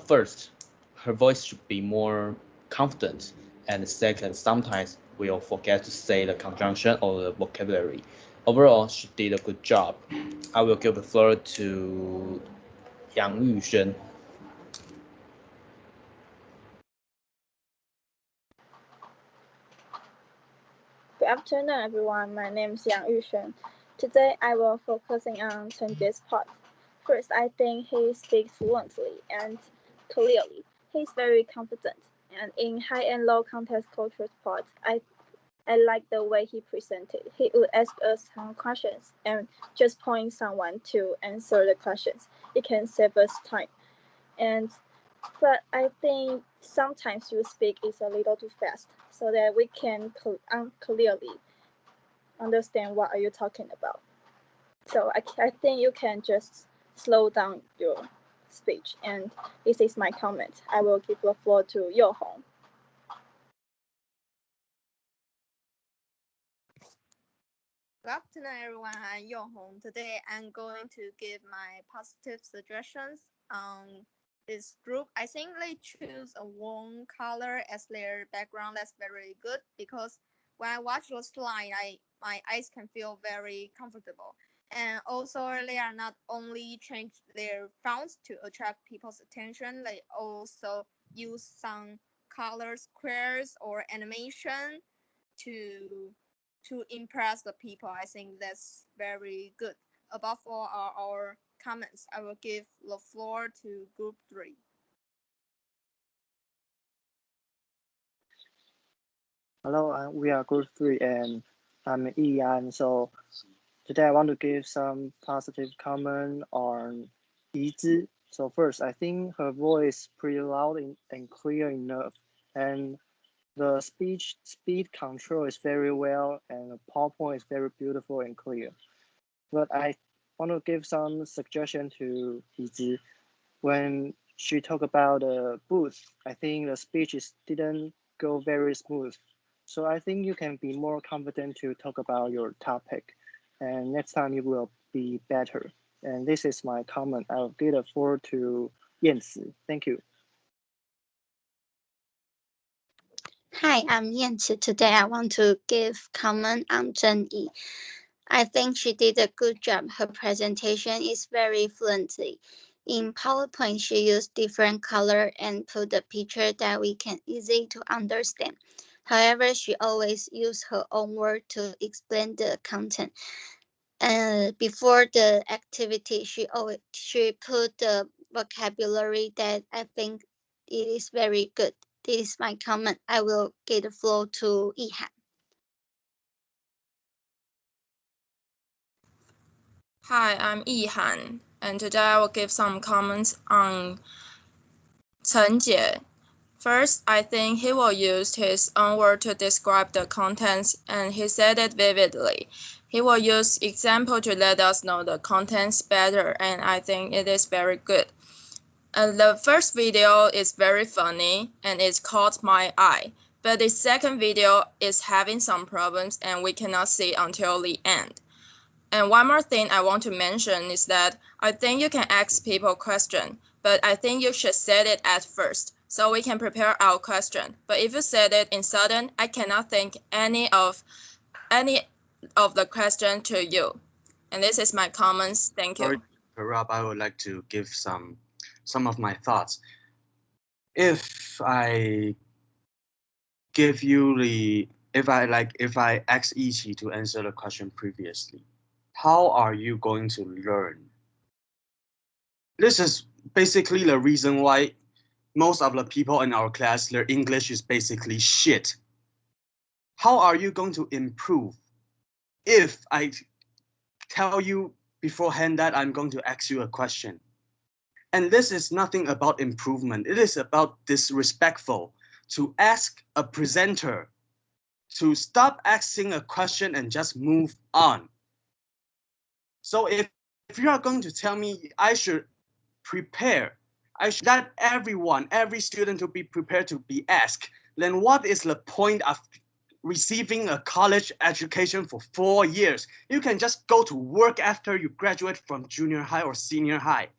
First, her voice should be more confident. And second, sometimes we'll forget to say the conjunction or the vocabulary. Overall, she did a good job. I will give the floor to Yang Yuxuan. Good afternoon, everyone. My name is Yang Yuxuan. Today, I will focusing on Chen's part. First, I think he speaks fluently and clearly. He's very confident. And in high and low context culture part, I like the way he presented. He would ask us some questions and just point someone to answer the questions. It can save us time. But I think sometimes you speak is a little too fast, so that we can clearly understand what are you talking about. So I think you can just slow down your speech. And this is my comment. I will give the floor to Yo Hong. Good afternoon, everyone. I'm Yo-Hong. Today, I'm going to give my positive suggestions on this group. I think they choose a warm color as their background. That's very good because when I watch those lines, my eyes can feel very comfortable. And also, they are not only change their fonts to attract people's attention, they also use some color squares or animation to impress the people. I think that's very good. Above all are our comments. I will give the floor to group 3. Hello, we are group 3 and I'm Liang. So today I want to give some positive comment on Yizhi. So first, I think her voice is pretty loud and clear enough. And the speed control is very well and the PowerPoint is very beautiful and clear. But I want to give some suggestion to Yizhi. When she talked about the booth, I think the speeches didn't go very smooth. So I think you can be more confident to talk about your topic, and next time you will be better. And this is my comment. I'll give the floor to Yanci. Thank you. Hi, I'm Yanci. Today I want to give comment on Zhenyi. I think she did a good job. Her presentation is very fluently. In PowerPoint, she used different color and put a picture that we can easily to understand. However, she always used her own word to explain the content. Before the activity, she put the vocabulary that I think it is very good. This is my comment. I will give the floor to Yihan. Hi, I'm Yihan, and today I will give some comments on Chen Jie. First, I think he will use his own word to describe the contents, and he said it vividly. He will use example to let us know the contents better, and I think it is very good. The first video is very funny, and it's caught my eye. But the second video is having some problems, and we cannot see until the end. And one more thing I want to mention is that I think you can ask people questions, but I think you should set it at first so we can prepare our question. But if you set it in sudden, I cannot think any of the question to you. And this is my comments. Thank you. Sorry to interrupt. I would like to give some of my thoughts. If I give you the if I ask Ichi to answer the question previously, how are you going to learn? This is basically the reason why most of the people in our class, their English is basically shit. How are you going to improve if I tell you beforehand that I'm going to ask you a question? And this is nothing about improvement. It is about disrespectful to ask a presenter to stop asking a question and just move on. So if you are going to tell me I should prepare, I should let every student to be prepared to be asked, then what is the point of receiving a college education for 4 years? You can just go to work after you graduate from junior high or senior high.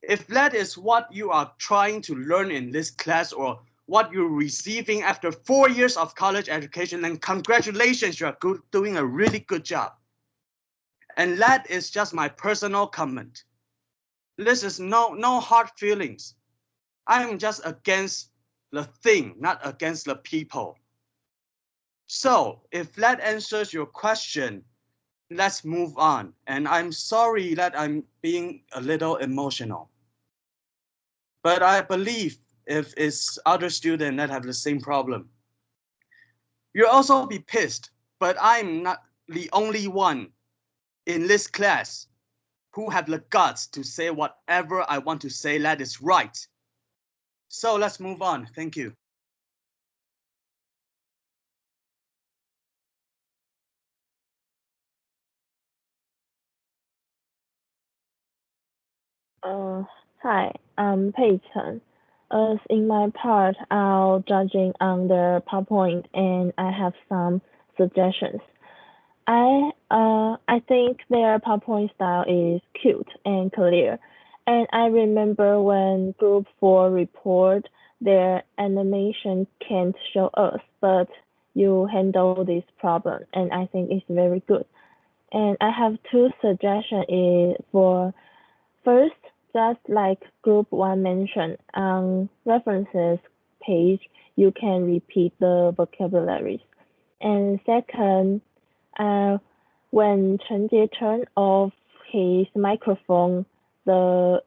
If that is what you are trying to learn in this class or what you're receiving after 4 years of college education, then congratulations, you are doing a really good job. And that is just my personal comment. This is no hard feelings. I am just against the thing, not against the people. So if that answers your question, let's move on. And I'm sorry that I'm being a little emotional. But I believe if it's other students that have the same problem, you'll also be pissed. But I'm not the only one in this class who have the guts to say whatever I want to say that is right. So let's move on. Thank you. Hi, I'm Pei Chen. As in my part, I'll judging on the PowerPoint and I have some suggestions. I think their PowerPoint style is cute and clear. And I remember when Group 4 report their animation can't show us, but you handle this problem, and I think it's very good. And I have two suggestions for first, just like Group 1 mentioned, on references page, you can repeat the vocabularies. And second, when Chen Jie turned off his microphone, the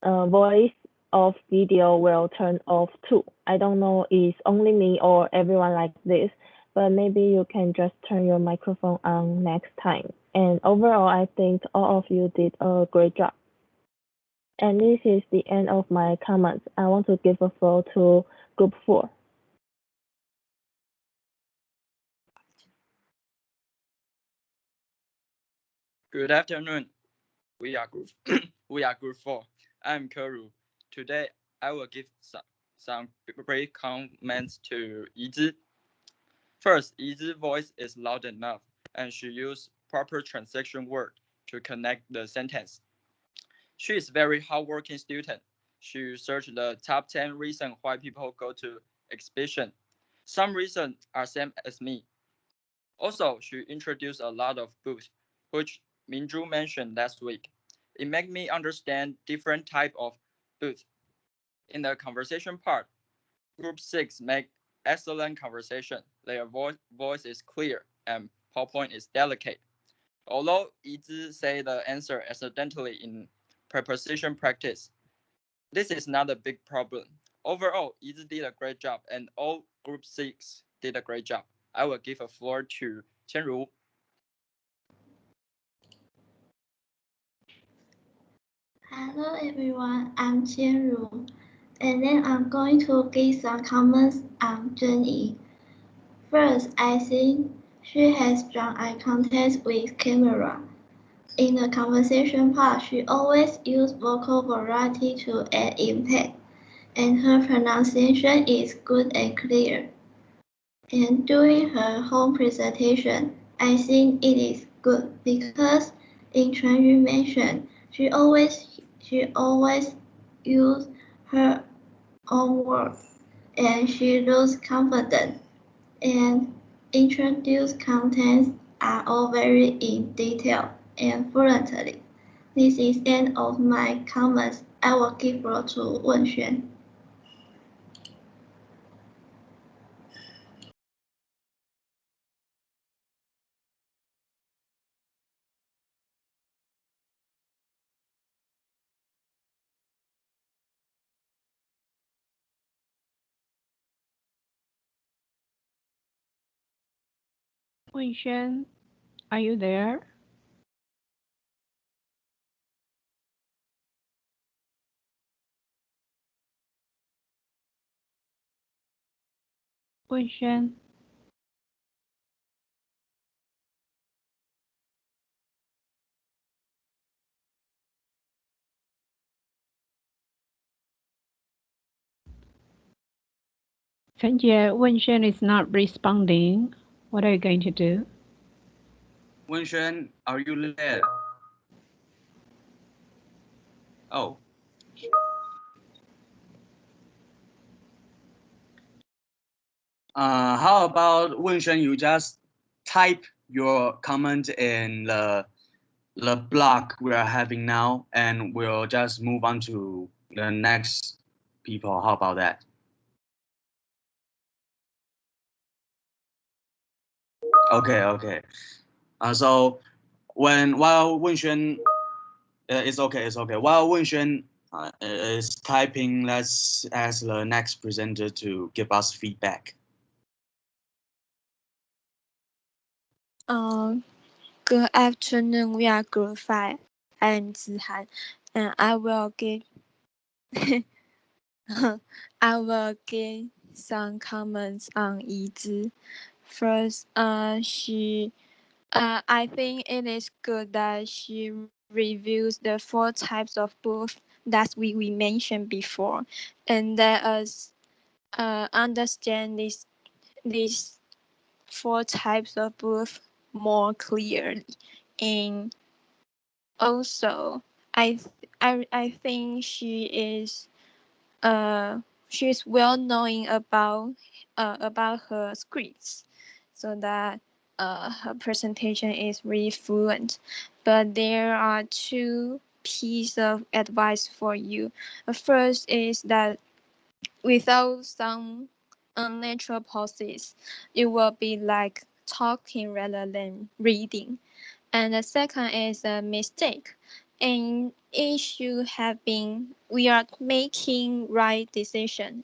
voice of video will turn off too. I don't know if only me or everyone like this, but maybe you can just turn your microphone on next time. And overall, I think all of you did a great job. And this is the end of my comments. I want to give a floor to Group 4. Good afternoon. We are group we are group 4. I'm Kuru. Today I will give some brief comments to Yizi. First, Yizi's voice is loud enough, and she used proper transition word to connect the sentence. She is very hardworking student. She searched the top 10 reasons why people go to exhibition. Some reasons are same as me. Also, she introduced a lot of booths, which Minju mentioned last week. It made me understand different type of booths. In the conversation part, Group 6 make excellent conversation. Their voice is clear and PowerPoint is delicate. Although Yizi say the answer accidentally in preposition practice, this is not a big problem. Overall, Yizi did a great job and all Group 6 did a great job. I will give a floor to Qianru. Hello everyone, I'm Qianru, and then I'm going to give some comments on Zhenyi. First, I think she has strong eye contact with camera. In the conversation part, she always uses vocal variety to add impact, and her pronunciation is good and clear. And during her home presentation, I think it is good because in Chuanyu mentioned, she always use her own words, and she looks confident and introduce contents are all very in detail and fluently. This is end of my comments. I will give floor to Wenxuan. Wenxuan, are you there? Wenxuan. Chen Jie, Wenxuan is not responding. What are you going to do? Wenxuan, are you there? Oh. How about Wenxuan, you just type your comment in the block we are having now, and we'll just move on to the next people. How about that? Okay. So while Wenxuan, it's okay. While Wenxuan is typing, let's ask the next presenter to give us feedback. Good afternoon. We are Group 5. I am Zihan, and I will give I will give some comments on Yizi. First, I think it is good that she reviews the 4 types of booth that we mentioned before, and let us understand these 4 types of booth more clearly. And also, I think she's well knowing about her scripts, so that her presentation is really fluent. But there are two pieces of advice for you. The first is that without some unnatural pauses, it will be like talking rather than reading. And the second is a mistake. And it should have been, we are making right decision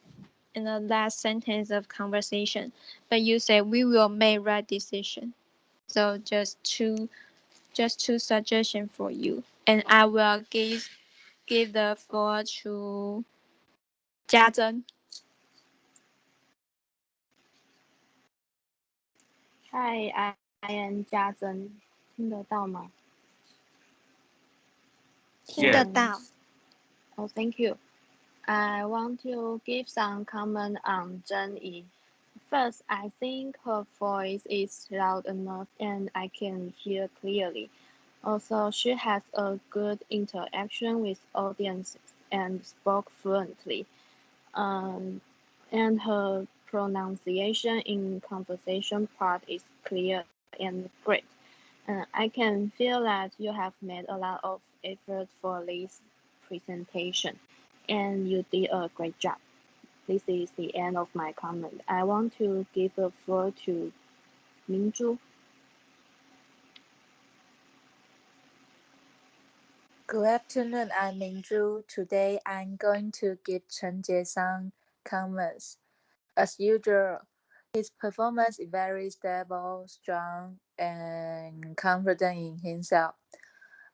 in the last sentence of conversation, but you say we will make right decision. So just two suggestions for you, and I will give the floor to 家珍. Hi, I am 家珍，听得到吗？听得到。Oh, thank you. I want to give some comment on Zhenyi. First, I think her voice is loud enough and I can hear clearly. Also, she has a good interaction with audiences and spoke fluently. And her pronunciation in conversation part is clear and great. I can feel that you have made a lot of effort for this presentation, and you did a great job. This is the end of my comment. I want to give the floor to Minzhu. Good afternoon, I'm Minzhu. Today I'm going to give Chen Jie some comments. As usual, his performance is very stable, strong, and confident in himself.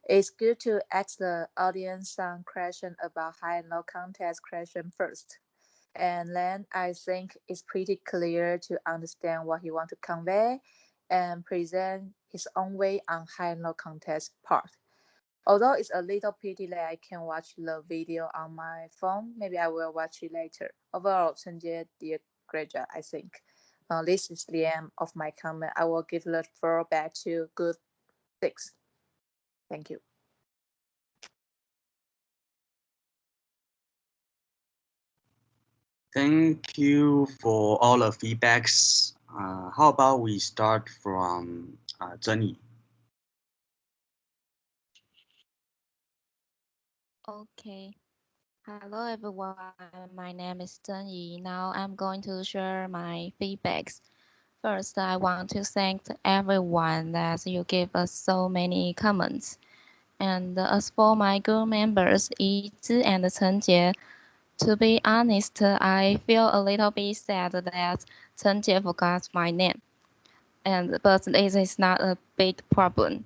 It's good to ask the audience some questions about high and low context question first. And then I think it's pretty clear to understand what he wants to convey and present his own way on high and low context part. Although it's a little pity that I can't watch the video on my phone, maybe I will watch it later. Overall, Chen Jie did a great job, I think. This is the end of my comment. I will give the floor back to Group 6. Thank you. Thank you for all the feedbacks. How about we start from Zhenyi? Okay. Hello everyone, my name is Zhen Yi. Now I'm going to share my feedbacks. First, I want to thank everyone that you gave us so many comments. And as for my group members, Yizhi and Chenjie, to be honest, I feel a little bit sad that Chenjie forgot my name. But this is not a big problem.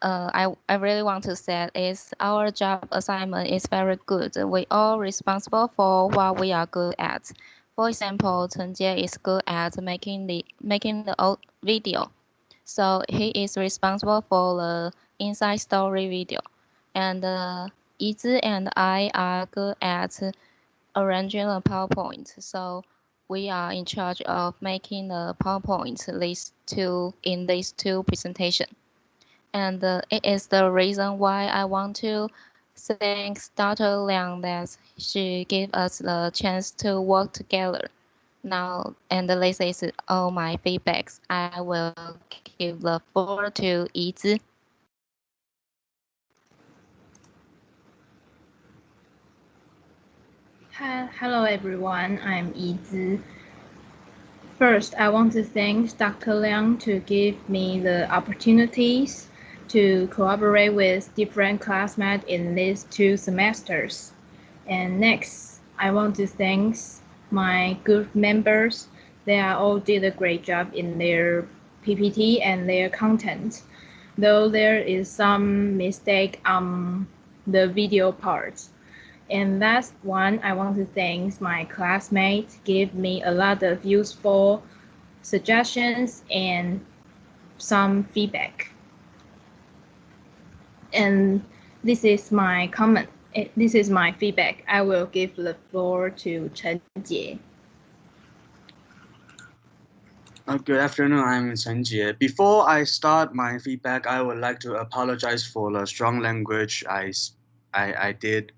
I really want to say is our job assignment is very good. We all responsible for what we are good at. For example, Chen Jie is good at making the old video, so he is responsible for the inside story video, and Yizhi and I are good at arranging the PowerPoint. So we are in charge of making the PowerPoint in these two presentations. And it is the reason why I want to thank Dr. Liang that she gave us the chance to work together. Now, and this is all my feedbacks. I will give the floor to Yizhi. Hello everyone, I'm Yizhi. First, I want to thank Dr. Liang to give me the opportunities to collaborate with different classmates in these 2 semesters. And next, I want to thank my group members. They all did a great job in their PPT and their content, though there is some mistake on the video part. And last one, I want to thank my classmates, gave me a lot of useful suggestions and some feedback. And this is my comment. This is my feedback. I will give the floor to Chen Jie. Good afternoon, I'm Chen Jie. Before I start my feedback, I would like to apologize for the strong language I did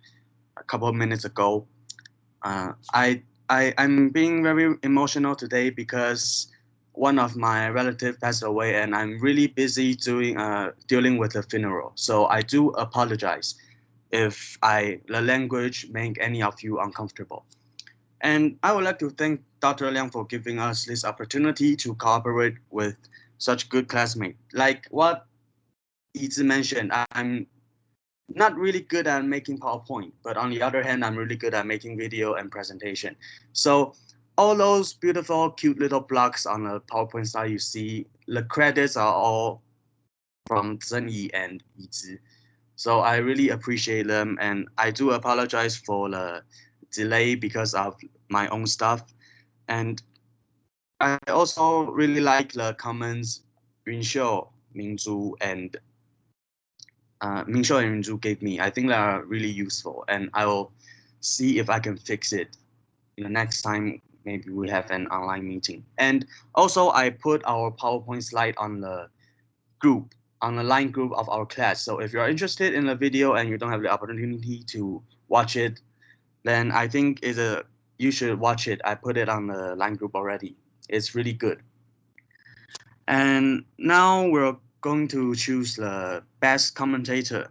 a couple of minutes ago. I'm being very emotional today because one of my relatives passed away, and I'm really busy dealing with the funeral. So I do apologize if the language make any of you uncomfortable. And I would like to thank Dr. Liang for giving us this opportunity to cooperate with such good classmates. Like what Yizi mentioned, I'm not really good at making PowerPoint, but on the other hand, I'm really good at making video and presentation. So all those beautiful, cute little blocks on the PowerPoint slide you see, the credits are all from Zhenyi and Yizi. So I really appreciate them, and I do apologize for the delay because of my own stuff. And I also really like the comments Yunxiu, Mingzhu, and Mingxiu and Yunzhu gave me. I think they are really useful, and I will see if I can fix it the next time maybe we have an online meeting. And also, I put our PowerPoint slide on the group, on the line group of our class. So if you're interested in the video and you don't have the opportunity to watch it, then I think you should watch it. I put it on the line group already. It's really good. And now we're going to choose the best commentator,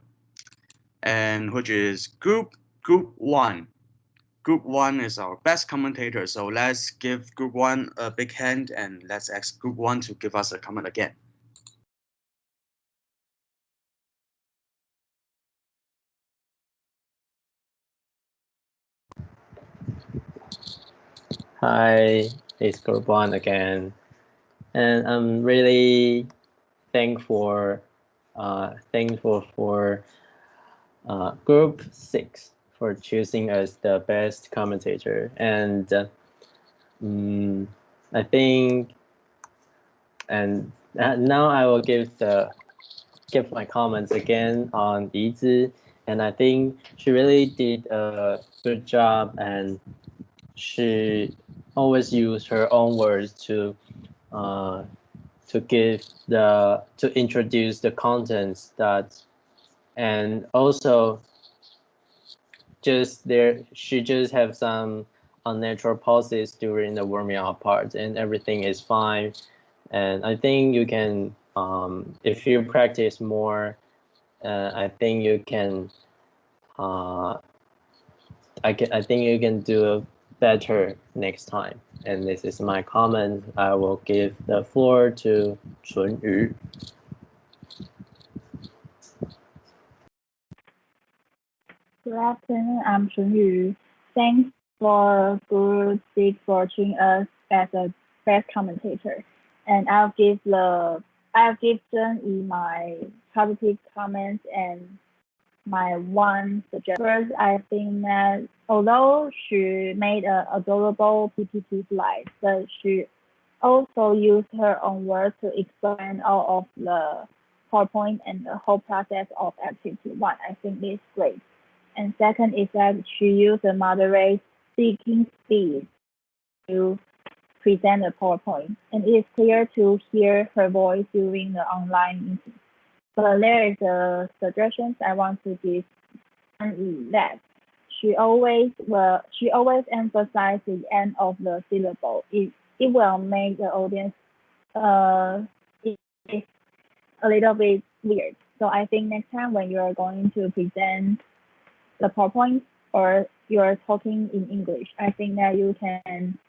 and which is group one. Group one is our best commentator. So let's give group one a big hand, and let's ask group one to give us a comment again. Hi, it's Group One again, and I'm really thankful for Group 6 for choosing us the best commentator, and I think, and now I will give my comments again on Yizi, and I think she really did a good job, and she always used her own words to introduce the contents and also she just have some unnatural pauses during the warming up part, and everything is fine. And I think you can, if you practice more, I think you can, I think you can do better next time. And this is my comment. I will give the floor to Chunyu. Good afternoon, I'm Chunyu. Thanks for Group 6 for choosing us as a best commentator. And I'll give Zhenyi my positive comments and my one suggestion. First, I think that although she made an adorable PPT slide, but she also used her own words to explain all of the PowerPoint and the whole process of activity one. I think this is great. And second is that she used a moderate speaking speed to present the PowerPoint, and it is clear to hear her voice during the online meeting. But there is a suggestions I want to give that she always emphasize the end of the syllable. It will make the audience it's a little bit weird. So I think next time when you are going to present the PowerPoint or you're talking in English, I think that you can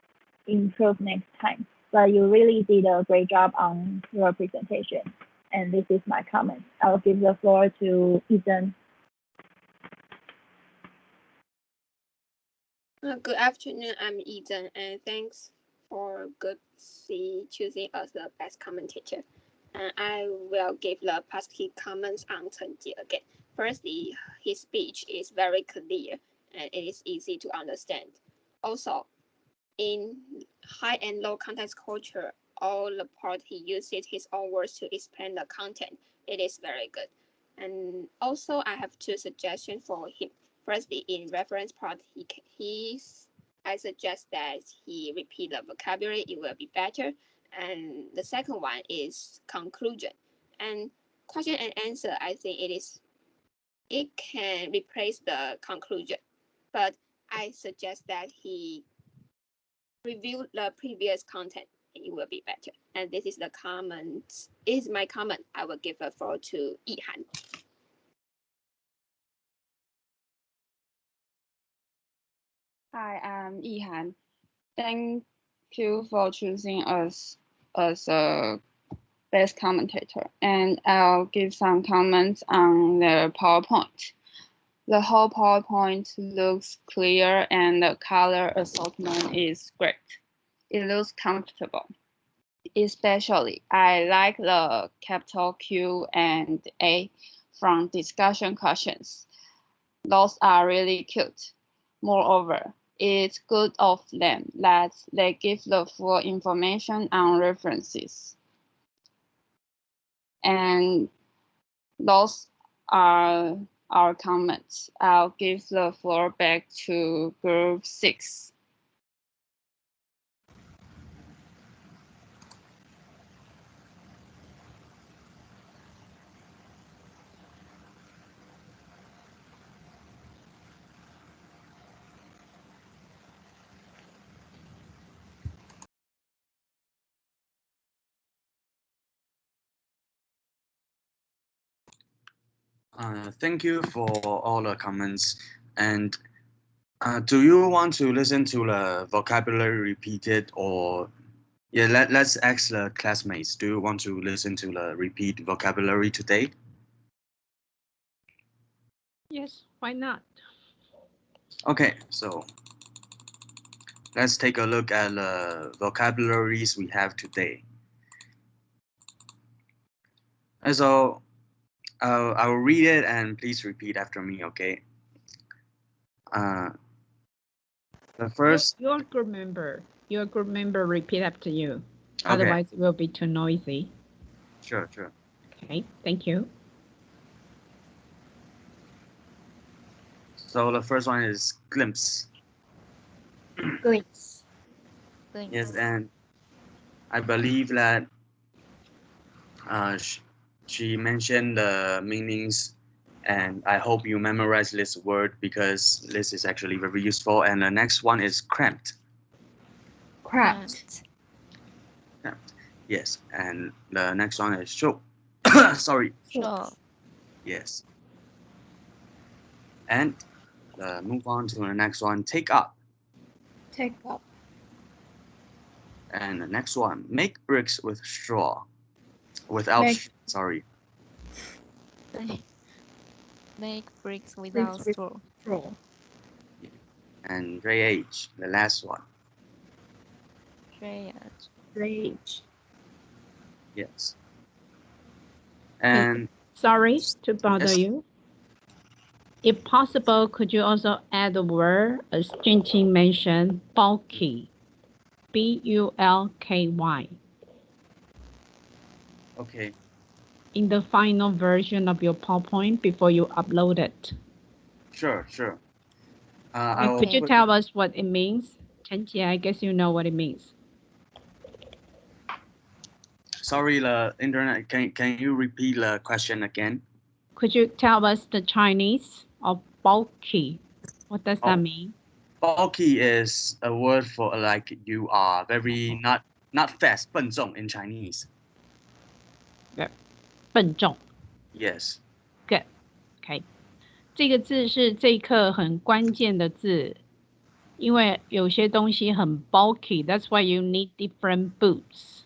improve next time. But you really did a great job on your presentation. And this is my comment. I'll give the floor to Ethan. Good afternoon, I'm Eden, and thanks for Group C choosing us the best commentator. And I will give the positive comments on Chen Jie again. Firstly, his speech is very clear and it is easy to understand. Also, in high and low context culture, all the part he uses his own words to explain the content. It is very good. And also, I have two suggestions for him. Firstly, in reference part, I suggest that he repeat the vocabulary. It will be better. And the second one is conclusion. And question and answer, I think it can replace the conclusion, but I suggest that he review the previous content. It will be better. And this is the comment. Is my comment. I will give a floor to Yihan. Hi, I'm Yihan. Thank you for choosing us as a best commentator. And I'll give some comments on the PowerPoint. The whole PowerPoint looks clear and the color assortment is great. It looks comfortable. Especially, I like the capital Q and A from discussion questions. Those are really cute. Moreover, it's good of them that they give the full information on references. And those are our comments. I'll give the floor back to group 6. Thank you for all the comments. And do you want to listen to the vocabulary repeated, or yeah, let's ask the classmates. Do you want to listen to the repeat vocabulary today? Yes, why not? Okay, so let's take a look at the vocabularies we have today. And so I will read it and please repeat after me, okay? The first... Your group member repeat after you. Okay. Otherwise, it will be too noisy. Sure. Okay, thank you. So the first one is glimpse. Glimpse. Yes, and I believe that she mentioned the meanings, and I hope you memorize this word because this is actually very useful. And the next one is cramped. Cramped. Yes, and the next one is show. Sorry. Sure. Yes. And move on to the next one, take up. Take up. And the next one, make bricks with straw. Without, sorry. Make bricks without straw. And drayage, the last one. Drayage. Yes. And sorry to bother you. If possible, could you also add the word, as Jinqing mentioned, bulky, B-U-L-K-Y. Okay. In the final version of your PowerPoint before you upload it. Sure. Could you tell us what it means? Chenjie, I guess you know what it means. Sorry, the internet. Can you repeat the question again? Could you tell us the Chinese of bulky? What does that mean? Bulky is a word for like you are very not fast, 笨重 in Chinese. 笨重 Yes. Good. Okay. 这个字是这一课很关键的字，因为有些东西很 bulky. That's why you need different boots.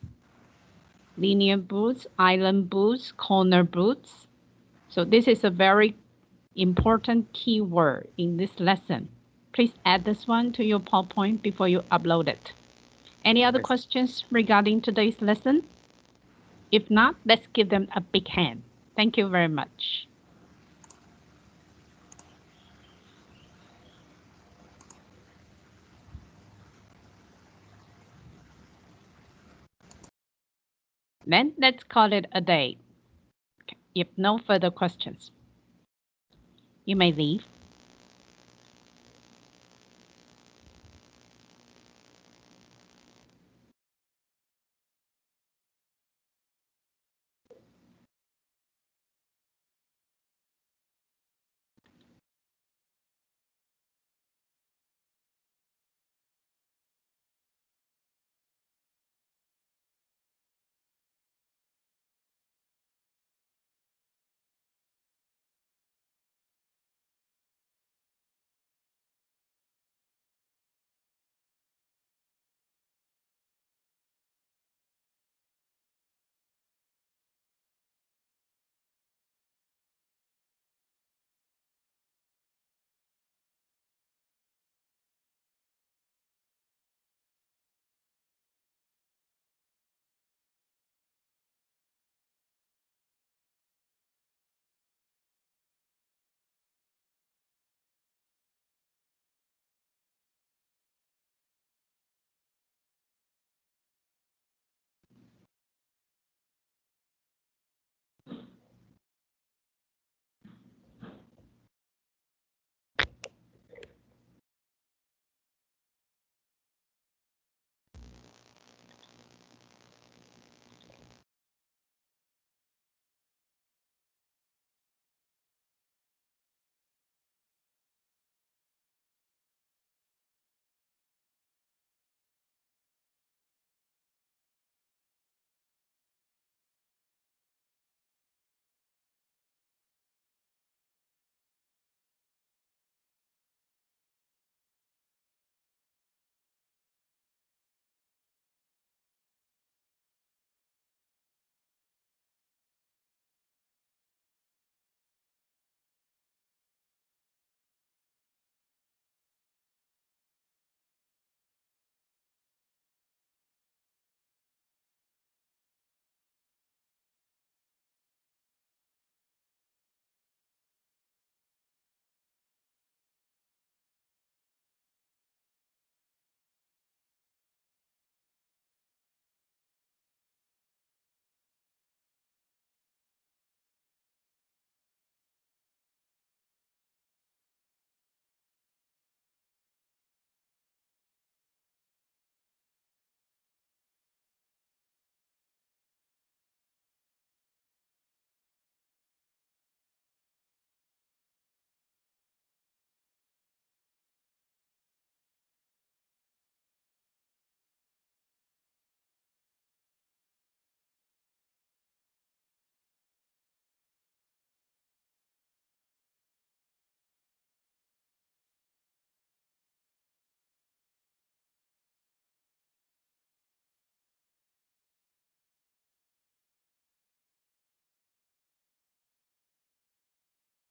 Linear boots, island boots, corner boots. So this is a very important keyword in this lesson. Please add this one to your PowerPoint before you upload it. Any other questions regarding today's lesson? If not, let's give them a big hand. Thank you very much. Then let's call it a day. If no further questions, you may leave.